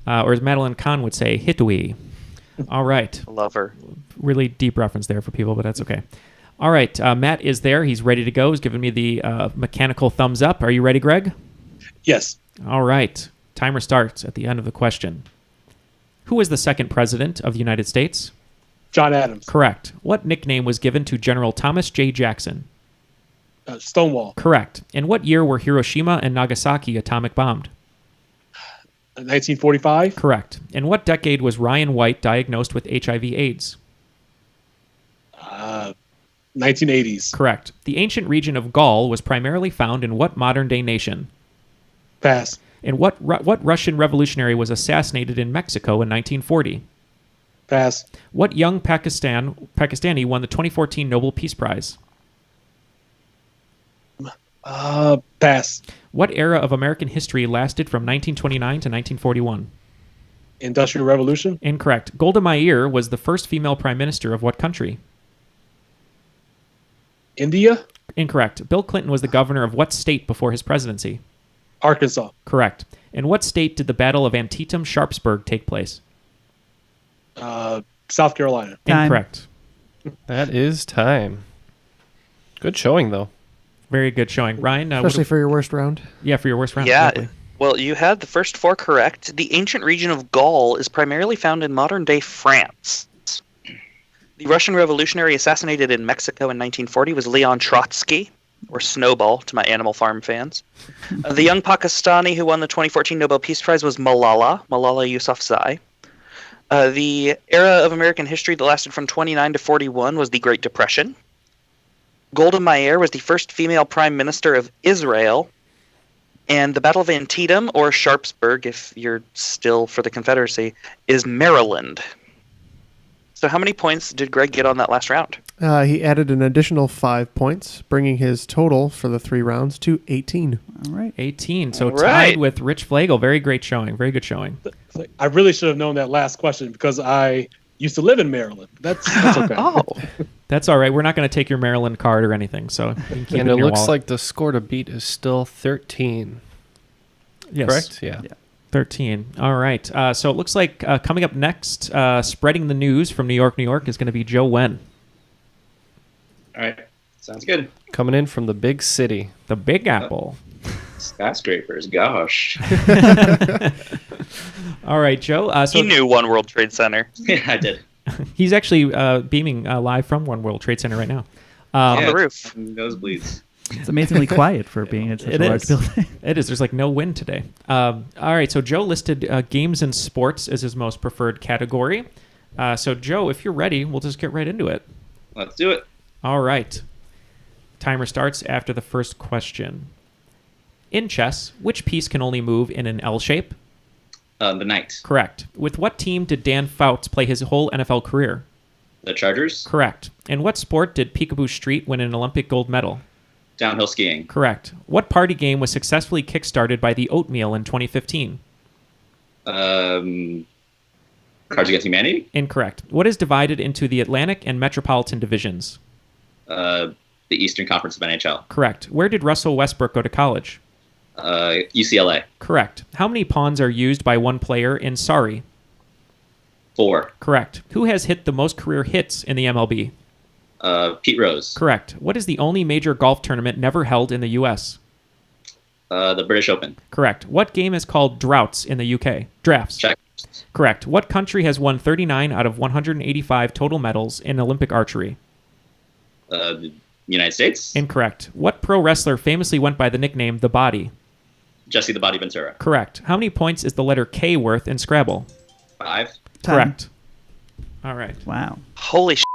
Or as Madeline Kahn would say, Hitui. All right. Love her. Really deep reference there for people, but that's okay. All right. Matt is there. He's ready to go. He's giving me the mechanical thumbs up. Are you ready, Greg? Yes. All right. Timer starts at the end of the question. Who was the second president of the United States? John Adams. Correct. What nickname was given to General Thomas J. Jackson? Stonewall. Correct. In what year were Hiroshima and Nagasaki atomic bombed? 1945. Correct. In what decade was Ryan White diagnosed with HIV/AIDS? 1980s. Correct. The ancient region of Gaul was primarily found in what modern-day nation? Pass. And what Russian revolutionary was assassinated in Mexico in 1940? Pass. What young Pakistani won the 2014 Nobel Peace Prize? Pass. What era of American history lasted from 1929 to 1941? Industrial Revolution. Incorrect. Golda Meir was the first female prime minister of what country? India. Incorrect. Bill Clinton was the governor of what state before his presidency? Arkansas. Correct. In what state did the Battle of Antietam-Sharpsburg take place? South Carolina. Incorrect. That is time. Good showing, though. Very good showing. Ryan? Especially for your worst round. Yeah, for your worst round. Yeah. Exactly. Well, you had the first four correct. The ancient region of Gaul is primarily found in modern-day France. The Russian revolutionary assassinated in Mexico in 1940 was Leon Trotsky, or Snowball to my Animal Farm fans. The young Pakistani who won the 2014 Nobel Peace Prize was Malala Yousafzai. The era of American history that lasted from 29 to 41 was the Great Depression. Golda Meir was the first female prime minister of Israel. And the Battle of Antietam, or Sharpsburg, if you're still for the Confederacy, is Maryland. So how many points did Greg get on that last round? He added an additional 5 points, bringing his total for the 3 rounds to 18. All right. 18. So tied with Rich Flegal. Very great showing. Very good showing. I really should have known that last question because I used to live in Maryland. That's okay. That's all right. We're not going to take your Maryland card or anything. So you can keep And it it in your looks wallet. like the score to beat is still 13. Yes. Correct? Yeah. 13. All right. So it looks like coming up next, spreading the news from New York, New York, is going to be Joe Nguyen. All right. Sounds good. Coming in from the big city. The Big Apple. Skyscrapers, gosh. All right, Joe. So He knew One World Trade Center. Yeah, I did. He's actually beaming live from One World Trade Center right now. On the roof. Nosebleeds. It's amazingly quiet for being in such a large building. It is. There's like no wind today. All right, so Joe listed games and sports as his most preferred category. So, Joe, if you're ready, we'll just get right into it. Let's do it. All right. Timer starts after the first question. In chess, which piece can only move in an L shape? The knight. Correct. With what team did Dan Fouts play his whole NFL career? The Chargers. Correct. In what sport did Peekaboo Street win an Olympic gold medal? Downhill skiing. Correct. What party game was successfully kickstarted by the Oatmeal in 2015? Cards Against Humanity. Incorrect. What is divided into the Atlantic and Metropolitan divisions? The Eastern Conference of NHL. Correct. Where did Russell Westbrook go to college? UCLA. Correct. How many pawns are used by one player in Sorry? 4. Correct. Who has hit the most career hits in the MLB? Pete Rose. Correct. What is the only major golf tournament never held in the U.S.? The British Open. Correct. What game is called droughts in the UK? Drafts. Check. Correct. What country has won 39 out of 185 total medals in Olympic archery? The United States. Incorrect. What pro wrestler famously went by the nickname The Body? Jesse the Body Ventura. Correct. How many points is the letter K worth in Scrabble? 5. Correct. All right. Wow. Holy shit.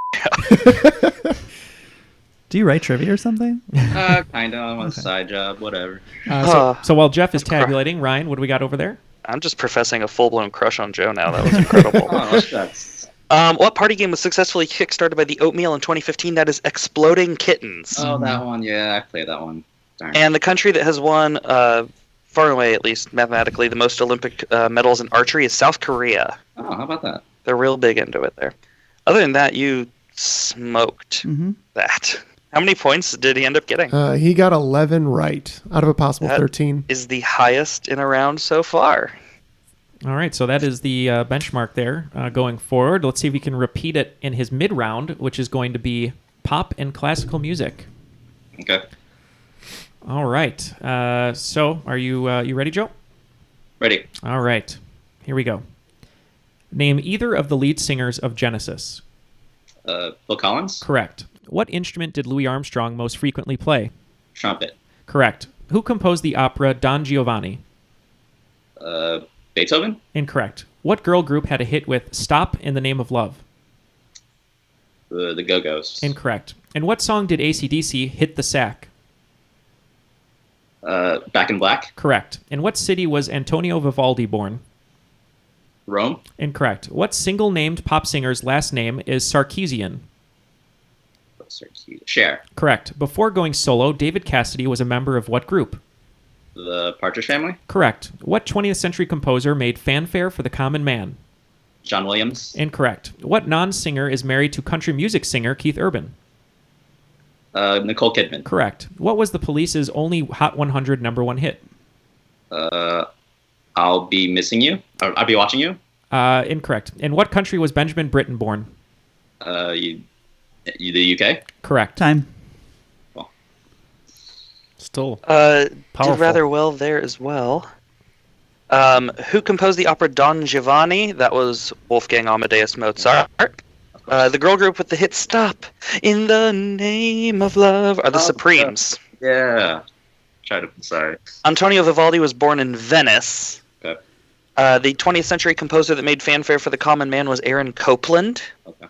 Do you write trivia or something? Kind of. I'm on a side job. Whatever. So while Jeff is tabulating, Ryan, what do we got over there? I'm just professing a full-blown crush on Joe now. That was incredible. What party game was successfully kickstarted by the Oatmeal in 2015? That is Exploding Kittens. Oh, that one. Yeah, I played that one. Darn. And the country that has won, far and away at least mathematically, the most Olympic medals in archery is South Korea. Oh, how about that? They're real big into it there. Other than that, you smoked that. How many points did he end up getting? He got 11 right out of a possible 13. Is the highest in a round so far. All right, so that is the benchmark there going forward. Let's see if we can repeat it in his mid-round, which is going to be pop and classical music. Okay. All right. So are you ready, Joe? Ready. All right. Here we go. Name either of the lead singers of Genesis. Phil Collins? Correct. What instrument did Louis Armstrong most frequently play? Trumpet. Correct. Who composed the opera Don Giovanni? Beethoven? Incorrect. What girl group had a hit with Stop in the Name of Love? The Go-Go's. Incorrect. And what song did AC/DC hit the sack? Back in Black? Correct. In what city was Antonio Vivaldi born? Rome? Incorrect. What single-named pop singer's last name is Sarkeesian? Cher. Correct. Before going solo, David Cassidy was a member of what group? The Partridge Family? Correct. What 20th century composer made Fanfare for the Common Man? John Williams? Incorrect. What non-singer is married to country music singer Keith Urban? Nicole Kidman. Correct. What was the Police's only Hot 100 #1 hit? I'll Be Missing You? Or I'll Be Watching You? Incorrect. In what country was Benjamin Britten born? The UK? Correct. Time. Still did powerful. rather well there as well. Who composed the opera Don Giovanni? That was Wolfgang Amadeus Mozart. The girl group with the hit Stop in the Name of Love are the Supremes. Yeah. Sorry. Antonio Vivaldi was born in Venice. Okay. The 20th century composer that made Fanfare for the Common Man was Aaron Copland. Okay.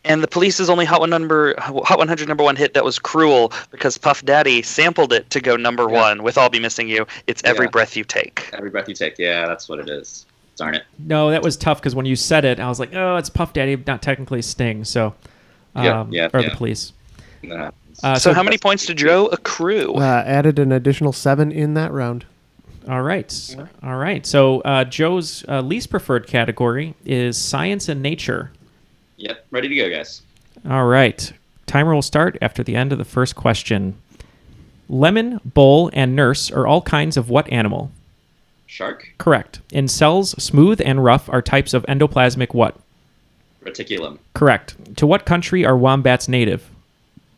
And the Police's only Hot 100 #1 hit that was Cruel because Puff Daddy sampled it to go number one with I'll Be Missing You. It's Every Breath You Take. Every Breath You Take. Yeah, that's what it is. Darn it. No, that was tough because when you said it, I was like, oh, it's Puff Daddy, not technically Sting. So, or the Police. So how many points did Joe accrue? Added an additional 7 in that round. All right. All right. So Joe's least preferred category is science and nature. Yep. Ready to go, guys. All right. Timer will start after the end of the first question. Lemon, bull, and nurse are all kinds of what animal? Shark. Correct. In cells, smooth and rough are types of endoplasmic what? Reticulum. Correct. To what country are wombats native?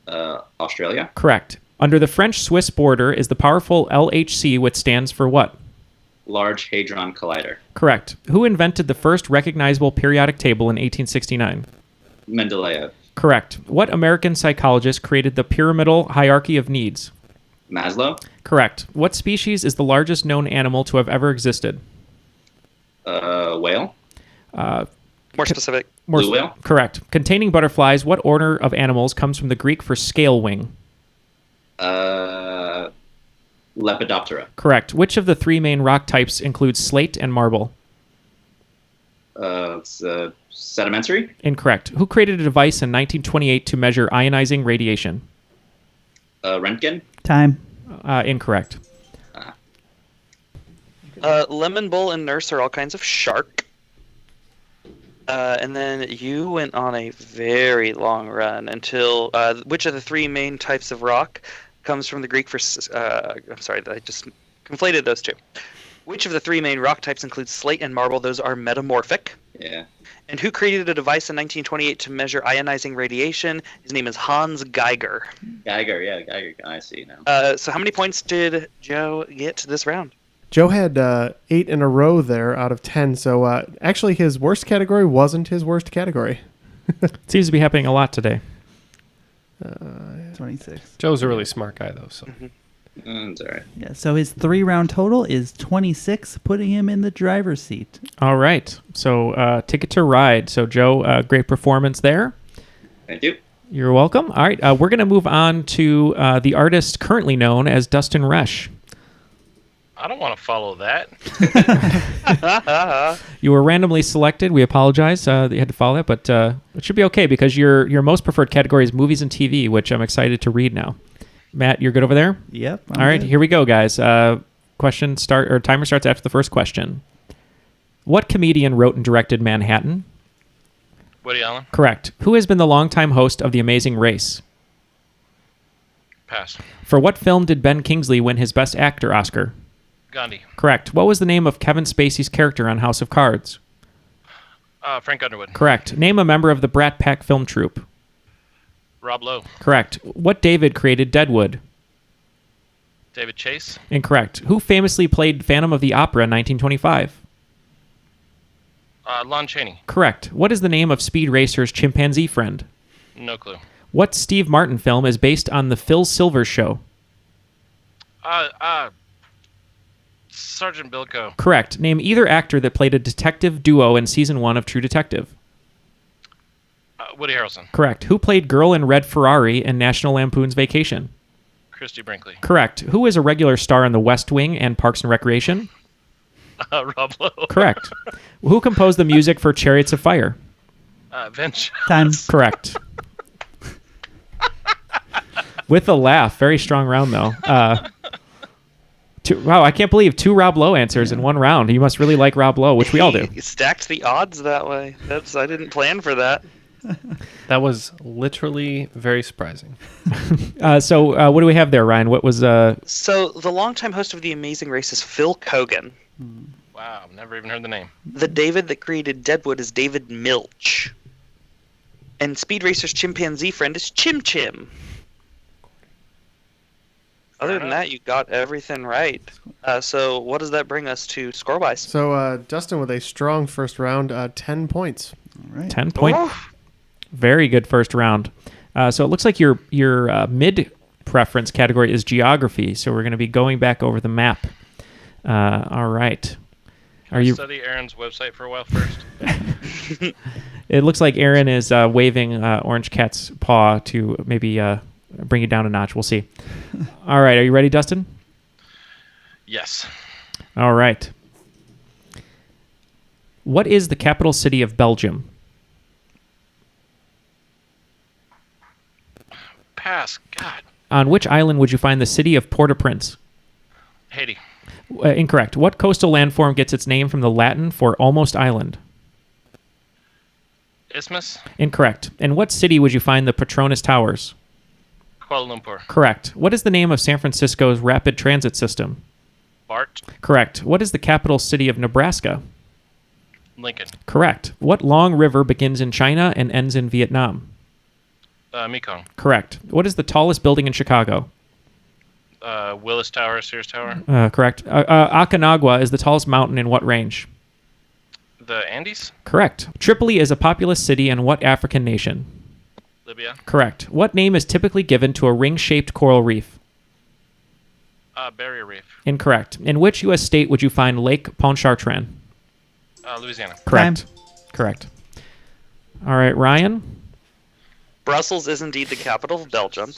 Australia. Correct. Under the French-Swiss border is the powerful LHC, which stands for what? Large Hadron Collider. Correct. Who invented the first recognizable periodic table in 1869? Mendeleev. Correct. What American psychologist created the pyramidal hierarchy of needs? Maslow. Correct. What species is the largest known animal to have ever existed? Whale. More specific. Blue whale. Correct. Containing butterflies, what order of animals comes from the Greek for scale wing? Lepidoptera. Correct. Which of the three main rock types includes slate and marble? It's sedimentary. Incorrect. Who created a device in 1928 to measure ionizing radiation? Röntgen. Time. Incorrect. Lemon, bull, and nurse are all kinds of shark. And then you went on a very long run until which of the three main types of rock comes from the Greek for... I'm sorry, I just conflated those two. Which of the three main rock types includes slate and marble? Those are metamorphic. Yeah. And who created a device in 1928 to measure ionizing radiation? His name is Hans Geiger. Geiger. I see now. So how many points did Joe get this round? Joe had 8 in a row there out of 10, so actually his worst category wasn't his worst category. Seems to be happening a lot today. 26. Joe's a really smart guy, though. So. It's all right. Yeah, so his 3-round total is 26, putting him in the driver's seat. All right. So Ticket to Ride. So Joe, great performance there. Thank you. You're welcome. All right. We're going to move on to the artist currently known as Dustin Resch. I don't want to follow that. You were randomly selected. We apologize that you had to follow that, but it should be okay because your most preferred category is movies and TV, which I'm excited to read now. Matt, you're good over there? Yep. All right, good. here we go, guys. Timer starts after the first question. What comedian wrote and directed Manhattan? Woody Allen. Correct. Who has been the longtime host of The Amazing Race? Pass. For what film did Ben Kingsley win his Best Actor Oscar? Gandhi. Correct. What was the name of Kevin Spacey's character on House of Cards? Frank Underwood. Correct. Name a member of the Brat Pack film troupe. Rob Lowe. Correct. What David created Deadwood? David Chase. Incorrect. Who famously played Phantom of the Opera in 1925? Lon Chaney. Correct. What is the name of Speed Racer's chimpanzee friend? No clue. What Steve Martin film is based on the Phil Silvers Show? Sergeant Bilko. Correct. Name either actor that played a detective duo in season 1 of True Detective. Woody Harrelson. Correct. Who played Girl in Red Ferrari in National Lampoon's Vacation? Christy Brinkley. Correct. Who is a regular star in The West Wing and Parks and Recreation? Rob Lowe. Correct. Who composed the music for Chariots of Fire? Vince. Time. Correct. With a laugh. Very strong round, though. Wow, I can't believe 2 Rob Lowe answers in one round. You must really like Rob Lowe, which we all do. You stacked the odds that way. I didn't plan for that. That was literally very surprising. So what do we have there, Ryan? What was... So the longtime host of The Amazing Race is Phil Kogan. Wow, never even heard the name. The David that created Deadwood is David Milch. And Speed Racer's chimpanzee friend is Chim Chim. Other than that, you got everything right. So what does that bring us to score-wise? So Dustin with a strong first round, 10 points. All right. 10 points. Very good first round. So it looks like your mid-preference category is geography. So we're going to be going back over the map. All right. Can I study Erin's website for a while first? It looks like Erin is waving Orange Cat's paw to maybe bring it down a notch. We'll see. All right. Are you ready, Dustin? Yes. All right. What is the capital city of Belgium? Pass. God. On which island would you find the city of Port-au-Prince? Haiti. Incorrect. What coastal landform gets its name from the Latin for almost island? Isthmus. Incorrect. In what city would you find the Petronas Towers? Kuala Lumpur. Correct. What is the name of San Francisco's rapid transit system? BART. Correct. What is the capital city of Nebraska? Lincoln. Correct. What long river begins in China and ends in Vietnam? Mekong. Correct. What is the tallest building in Chicago? Willis Tower, Sears Tower. Correct. Aconcagua is the tallest mountain in what range? The Andes. Correct. Tripoli is a populous city in what African nation? Libya. Correct. What name is typically given to a ring-shaped coral reef? Barrier Reef. Incorrect. In which U.S. state would you find Lake Pontchartrain? Louisiana. Correct. Correct. All right, Ryan? Brussels is indeed the capital of Belgium.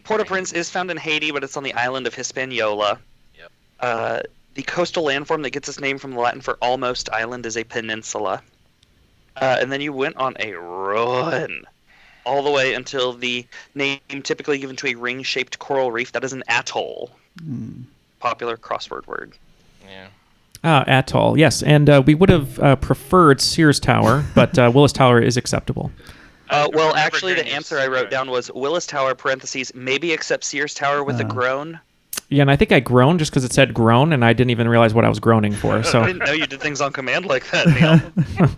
Port-au-Prince is found in Haiti, but it's on the island of Hispaniola. Yep. The coastal landform that gets its name from the Latin for almost island is a peninsula. And then you went on a run all the way until the name typically given to a ring-shaped coral reef. That is an atoll. Popular crossword word. Yeah. Atoll, yes. And we would have preferred Sears Tower, but Willis Tower is acceptable. Well, actually, the answer I wrote down was Willis Tower, parentheses, maybe except Sears Tower with a groan. Yeah, and I think I groaned just because it said groan, and I didn't even realize what I was groaning for. So I didn't know you did things on command like that, Neil.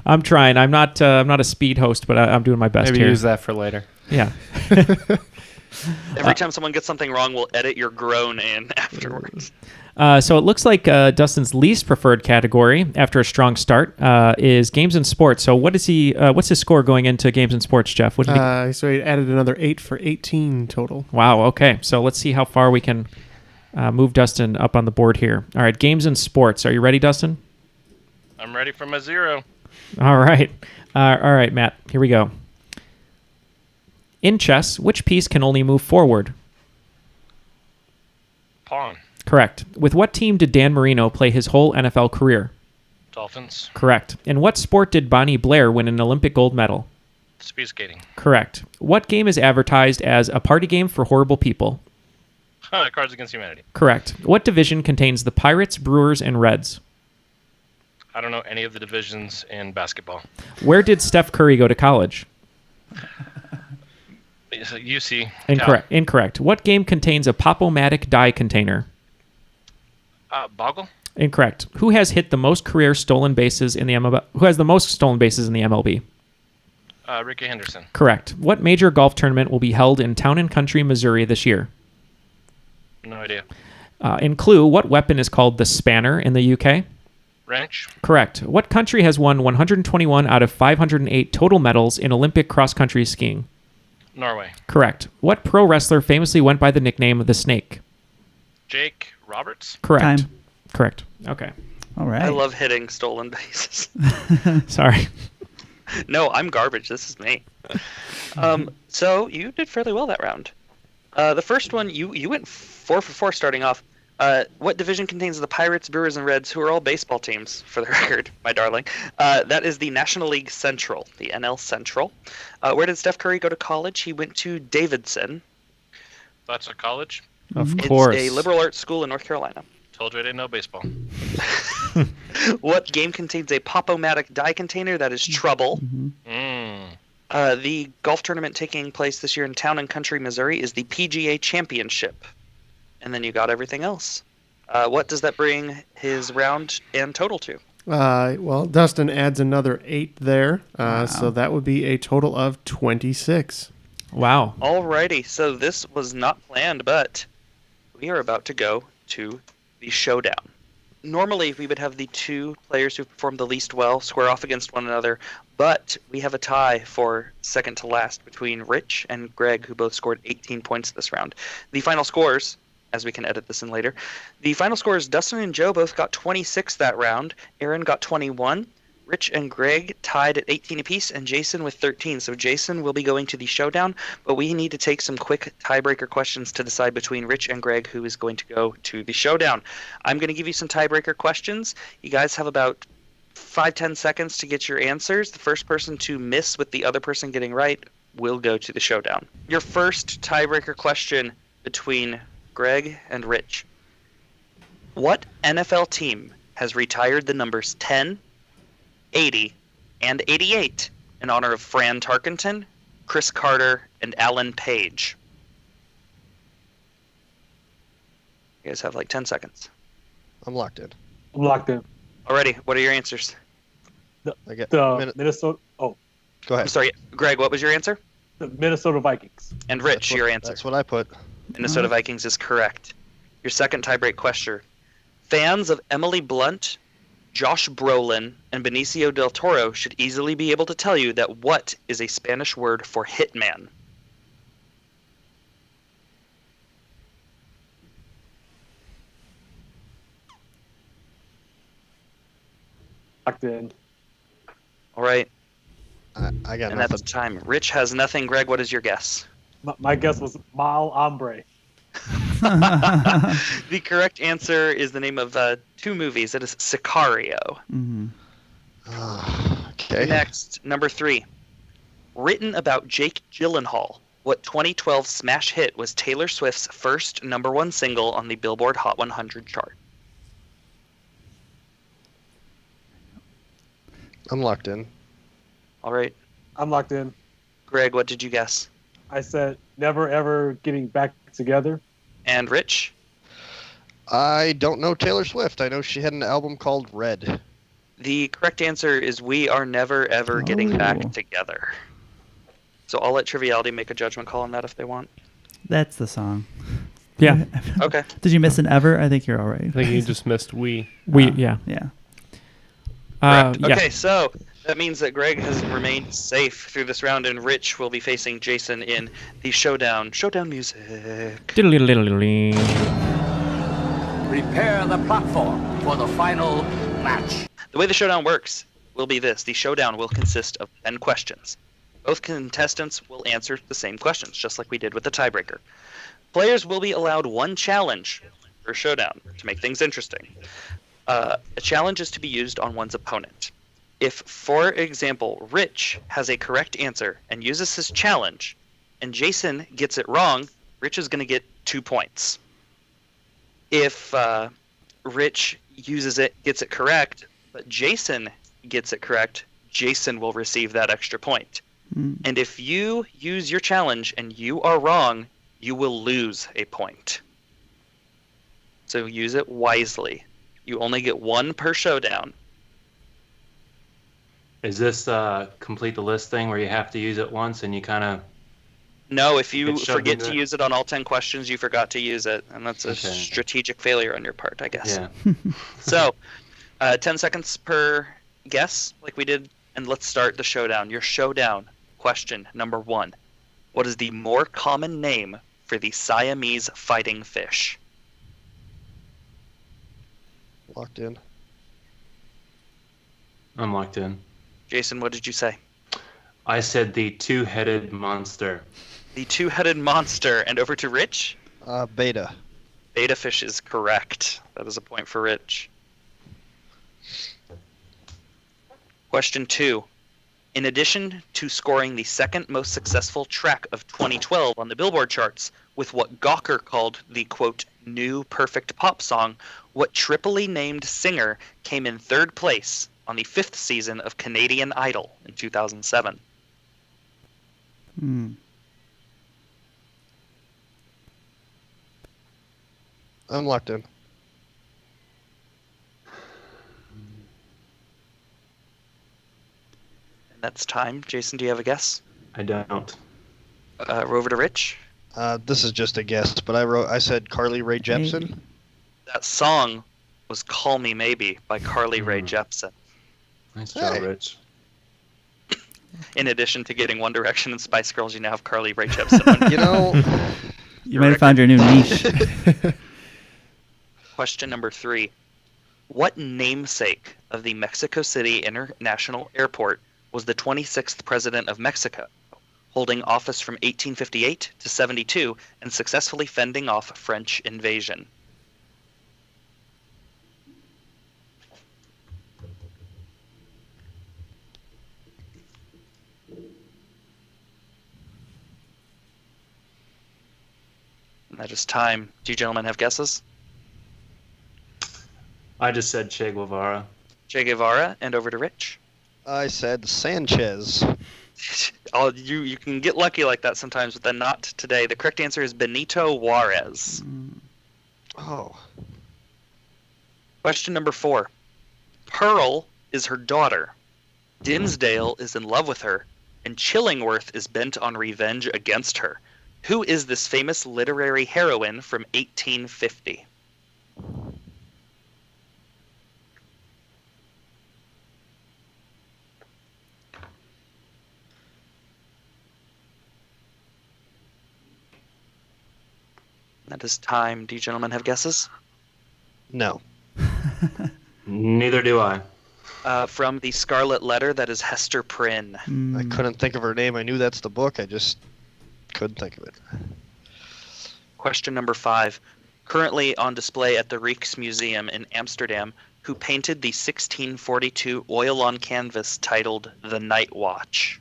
I'm trying. I'm not a speed host, but I'm doing my best Maybe here. use that for later. Yeah. Every time someone gets something wrong, we'll edit your groan in afterwards. So it looks like Dustin's least preferred category after a strong start is games and sports. So what is he? What's his score going into games and sports, Jeff? What did So he added another 8 for 18 total. Wow. Okay. So let's see how far we can move Dustin up on the board here. All right. Games and sports. Are you ready, Dustin? I'm ready for my 0. All right. All right, Matt. Here we go. In chess, which piece can only move forward? Pawn. Correct. With what team did Dan Marino play his whole NFL career? Dolphins. Correct. In what sport did Bonnie Blair win an Olympic gold medal? Speed skating. Correct. What game is advertised as a party game for horrible people? Cards Against Humanity. Correct. What division contains the Pirates, Brewers, and Reds? I don't know any of the divisions in basketball. Where did Steph Curry go to college? UC. Incorrect. What game contains a Pop-O-Matic die container? Boggle. Incorrect. Who has hit the most career stolen bases in the MLB? Who has the most stolen bases in the MLB? Ricky Henderson. Correct. What major golf tournament will be held in Town and Country, Missouri this year? No idea. In Clue, what weapon is called the spanner in the UK? Wrench. Correct. What country has won 121 out of 508 total medals in Olympic cross-country skiing? Norway. Correct. What pro wrestler famously went by the nickname The Snake? Jake Roberts. Correct. Time. Correct. Okay. All right. I love hitting stolen bases. Sorry. No, I'm garbage. This is me. So you did fairly well that round. The first one, you went 4 for 4 starting off. What division contains the Pirates, Brewers, and Reds, who are all baseball teams, for the record, my darling? That is the National League Central, the NL Central. Where did Steph Curry go to college? He went to Davidson. That's a college. Of course. It's a liberal arts school in North Carolina. Told you I didn't know baseball. What game contains a Pop-O-Matic die container? That is Trouble. The golf tournament taking place this year in Town and Country, Missouri is the PGA Championship. And then you got everything else. What does that bring his round and total to? Well, Dustin adds another 8 there. Wow. So that would be a total of 26. Wow. Alrighty, so this was not planned, but we are about to go to the showdown. Normally, we would have the 2 players who performed the least well square off against one another, but we have a tie for second to last between Rich and Greg, who both scored 18 points this round. The final scores, as we can edit this in later, the final scores, Dustin and Joe both got 26 that round, Erin got 21, Rich and Greg tied at 18 apiece, and Jason with 13. So Jason will be going to the showdown, but we need to take some quick tiebreaker questions to decide between Rich and Greg who is going to go to the showdown. I'm going to give you some tiebreaker questions. You guys have about 5-10 seconds to get your answers. The first person to miss with the other person getting right will go to the showdown. Your first tiebreaker question between Greg and Rich. What NFL team has retired the numbers 10, 80, and 88 in honor of Fran Tarkenton, Chris Carter, and Alan Page? You guys have like 10 seconds. I'm locked in. I'm locked in. Alrighty, what are your answers? I get Minnesota. Oh, Go ahead. I'm sorry, Greg, what was your answer? The Minnesota Vikings. And Rich, your answer. That's what I put. Minnesota Vikings is correct. Your second tiebreak question. Fans of Emily Blunt, Josh Brolin, and Benicio del Toro should easily be able to tell you that what is a Spanish word for hitman? Locked in. All right. I got And nothing. that's time. Rich has nothing. Greg, what is your guess? My guess was Mal Hombre. The correct answer is the name of 2 movies. It is Sicario. Okay. Next, number 3. Written about Jake Gyllenhaal, what 2012 smash hit was Taylor Swift's first #1 single on the Billboard Hot 100 chart? I'm locked in. All right. I'm locked in. Greg, what did you guess? I said never ever getting back together. And Rich? I don't know Taylor Swift. I know she had an album called Red. The correct answer is We Are Never Ever Getting Back Together. So I'll let Triviality make a judgment call on that if they want. That's the song. Yeah. Okay. Did you miss an ever? I think you're all right. I think you just missed we. Yeah. Yeah. Okay, so that means that Greg has remained safe through this round, and Rich will be facing Jason in the showdown. Showdown music. Diddle-diddle-diddle-ding. Prepare the platform for the final match. The way the showdown works will be this. The showdown will consist of 10 questions. Both contestants will answer the same questions, just like we did with the tiebreaker. Players will be allowed 1 challenge per showdown to make things interesting. A challenge is to be used on one's opponent. If, for example, Rich has a correct answer and uses his challenge, and Jason gets it wrong, Rich is going to get 2 points. If Rich uses it, gets it correct, but Jason gets it correct, Jason will receive that extra point. And if you use your challenge and you are wrong, you will lose a point. So use it wisely. You only get one per showdown. Is this complete the list thing where you have to use it once and you kind of... No, if you Get shoved forget into to it? use it on all 10 questions, you forgot to use it. And that's a strategic failure on your part, I guess. Yeah. So, 10 seconds per guess, like we did. And let's start the showdown. Your showdown question number 1. What is the more common name for the Siamese fighting fish? Locked in. I'm locked in. Jason, what did you say? I said the two-headed monster. The two-headed monster. And over to Rich? Beta. Beta fish is correct. That is a point for Rich. Question 2. In addition to scoring the second most successful track of 2012 on the Billboard charts with what Gawker called the, quote, new perfect pop song, what triply named singer came in 3rd place on the 5th season of Canadian Idol in 2007? I'm locked in. And that's time. Jason, do you have a guess? I don't. Over to Rich. This is just a guess, but I said Carly Rae Jepsen. That song was Call Me Maybe by Carly Rae Jepsen. Nice job, Rich. In addition to getting One Direction and Spice Girls, you now have Carly Rae Jepsen. You know, you might have found your new niche. Question number 3. What namesake of the Mexico City International Airport was the 26th president of Mexico, holding office from 1858 to 72 and successfully fending off French invasion? And that is time. Do you gentlemen have guesses? I just said Che Guevara. Che Guevara, and over to Rich. I said Sanchez. Oh, you can get lucky like that sometimes, but then not today. The correct answer is Benito Juarez. Oh. Question number 4. Pearl is her daughter. Dinsdale is in love with her, and Chillingworth is bent on revenge against her. Who is this famous literary heroine from 1850? That is time. Do you gentlemen have guesses? No. Neither do I. From the Scarlet Letter, that is Hester Prynne. I couldn't think of her name. I knew that's the book. I just couldn't think of it. Question number 5. Currently on display at the Rijksmuseum in Amsterdam, who painted the 1642 oil on canvas titled The Night Watch?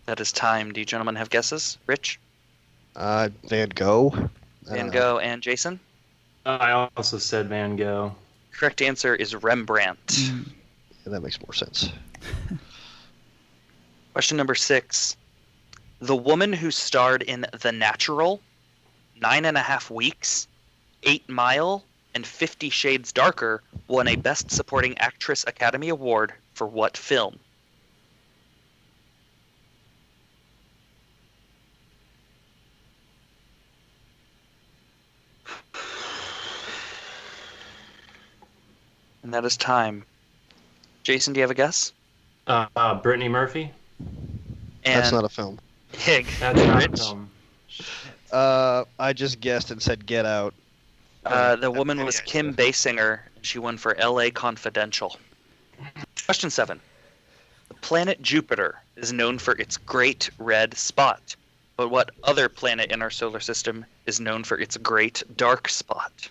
That is time. Do you gentlemen have guesses? Rich? Van Gogh. Van Gogh and Jason? I also said Van Gogh. Correct answer is Rembrandt. Yeah, that makes more sense. Question number 6. The woman who starred in The Natural, 9.5 Weeks, 8 Mile, and 50 Shades Darker won a Best Supporting Actress Academy Award for what film? And that is time. Jason, do you have a guess? Brittany Murphy. And That's not a film. Hig. That's not a Rich? film. I just guessed and said Get Out. The woman was Kim Basinger. She won for L.A. Confidential. Question 7. The planet Jupiter is known for its great red spot. But what other planet in our solar system is known for its great dark spot?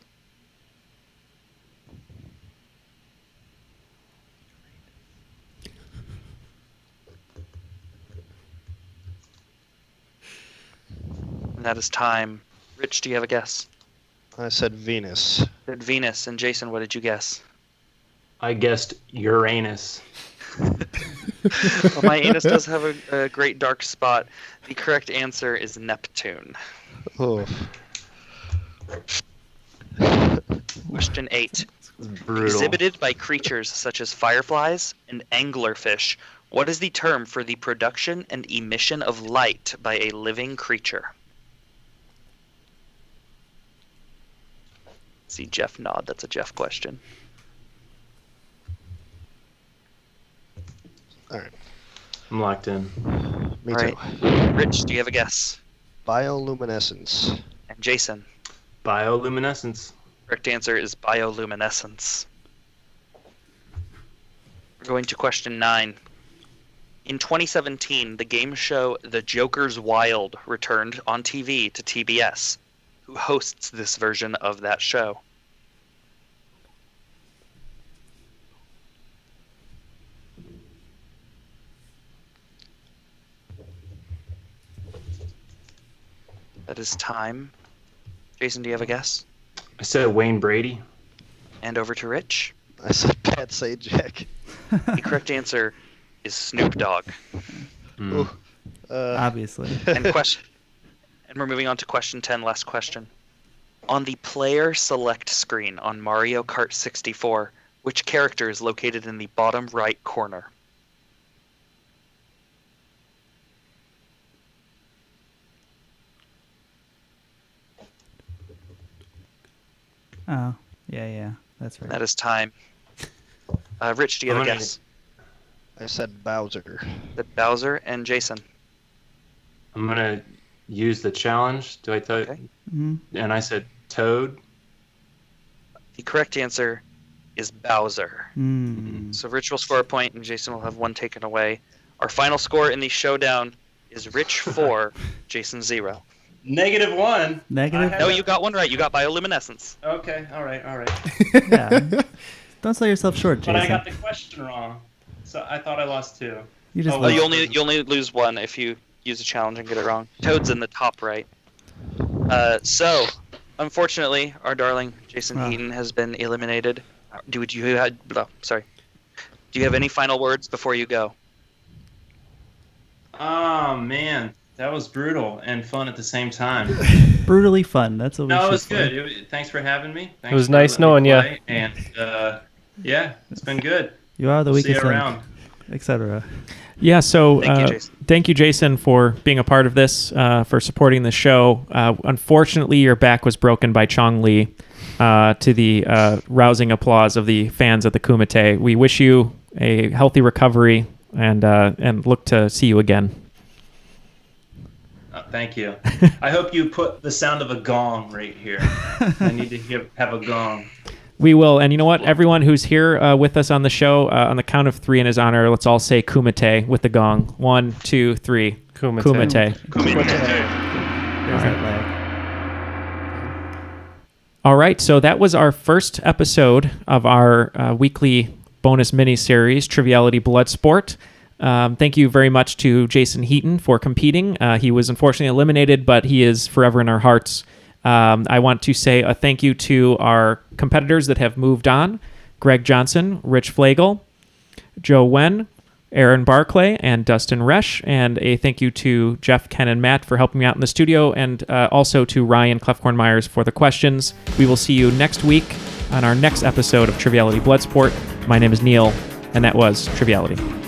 And that is time. Rich, do you have a guess? I said Venus. Said Venus. And Jason, what did you guess? I guessed Uranus. Well, my anus does have a great dark spot. The correct answer is Neptune. Oh. Question 8. Brutal. Exhibited by creatures such as fireflies and anglerfish, what is the term for the production and emission of light by a living creature? See Jeff nod. That's a Jeff question. All right. I'm locked in. Me All too. right. Rich, do you have a guess? Bioluminescence. And Jason? Bioluminescence. Correct answer is bioluminescence. We're going to question 9. In 2017, the game show The Joker's Wild returned on TV to TBS. Who hosts this version of that show? That is time. Jason, do you have a guess? I said Wayne Brady. And over to Rich. I said Pat Sajak. The correct answer is Snoop Dogg. Obviously. And we're moving on to question 10, last question. On the player select screen on Mario Kart 64, which character is located in the bottom right corner? Oh, yeah, that's right. That is time. Rich, do you have a guess? I said Bowser. That Bowser and Jason. I'm going to use the challenge. Do I tell you? Mm-hmm. And I said Toad. The correct answer is Bowser. Mm. So Rich will score a point and Jason will have one taken away. Our final score in the showdown is Rich 4, Jason 0. -1. Negative? No, you got one right. You got bioluminescence. Okay, all right. Yeah. Don't sell yourself short, Jason. But I got the question wrong, so I thought I lost 2. You just you only lose 1 if you use a challenge and get it wrong. Toad's in the top right. So, unfortunately, our darling Jason Heaton has been eliminated. Do you have any final words before you go? Oh man, that was brutal and fun at the same time. Brutally fun. That's what we No, it was shoot for. good. Thanks for having me. Thanks It was for nice letting me knowing play, you. And yeah, it's been good. You are the We'll see weakest you link, around. etc. Yeah, so thank you, Jason, for being a part of this, for supporting the show. Unfortunately, your back was broken by Chong Li, to the rousing applause of the fans at the Kumite. We wish you a healthy recovery and look to see you again. Thank you. I hope you put the sound of a gong right here. I need to have a gong. We will. And you know what? Everyone who's here with us on the show, on the count of 3 in his honor, let's all say Kumite with the gong. 1, 2, 3. Kumite. There's that lag. All right. So that was our first episode of our weekly bonus mini-series, Triviality Bloodsport. Thank you very much to Jason Heaton for competing. He was unfortunately eliminated, but he is forever in our hearts. I want to say a thank you to our competitors that have moved on: Greg Johnson, Rich Flegal, Joe Nguyen, Erin Barclay, and Dustin Resch. And a thank you to Jeff, Ken, and Matt for helping me out in the studio, and also to Ryan Clefcorn-Myers for the questions. We will see you next week on our next episode of Triviality Bloodsport. My name is Neil, and that was Triviality.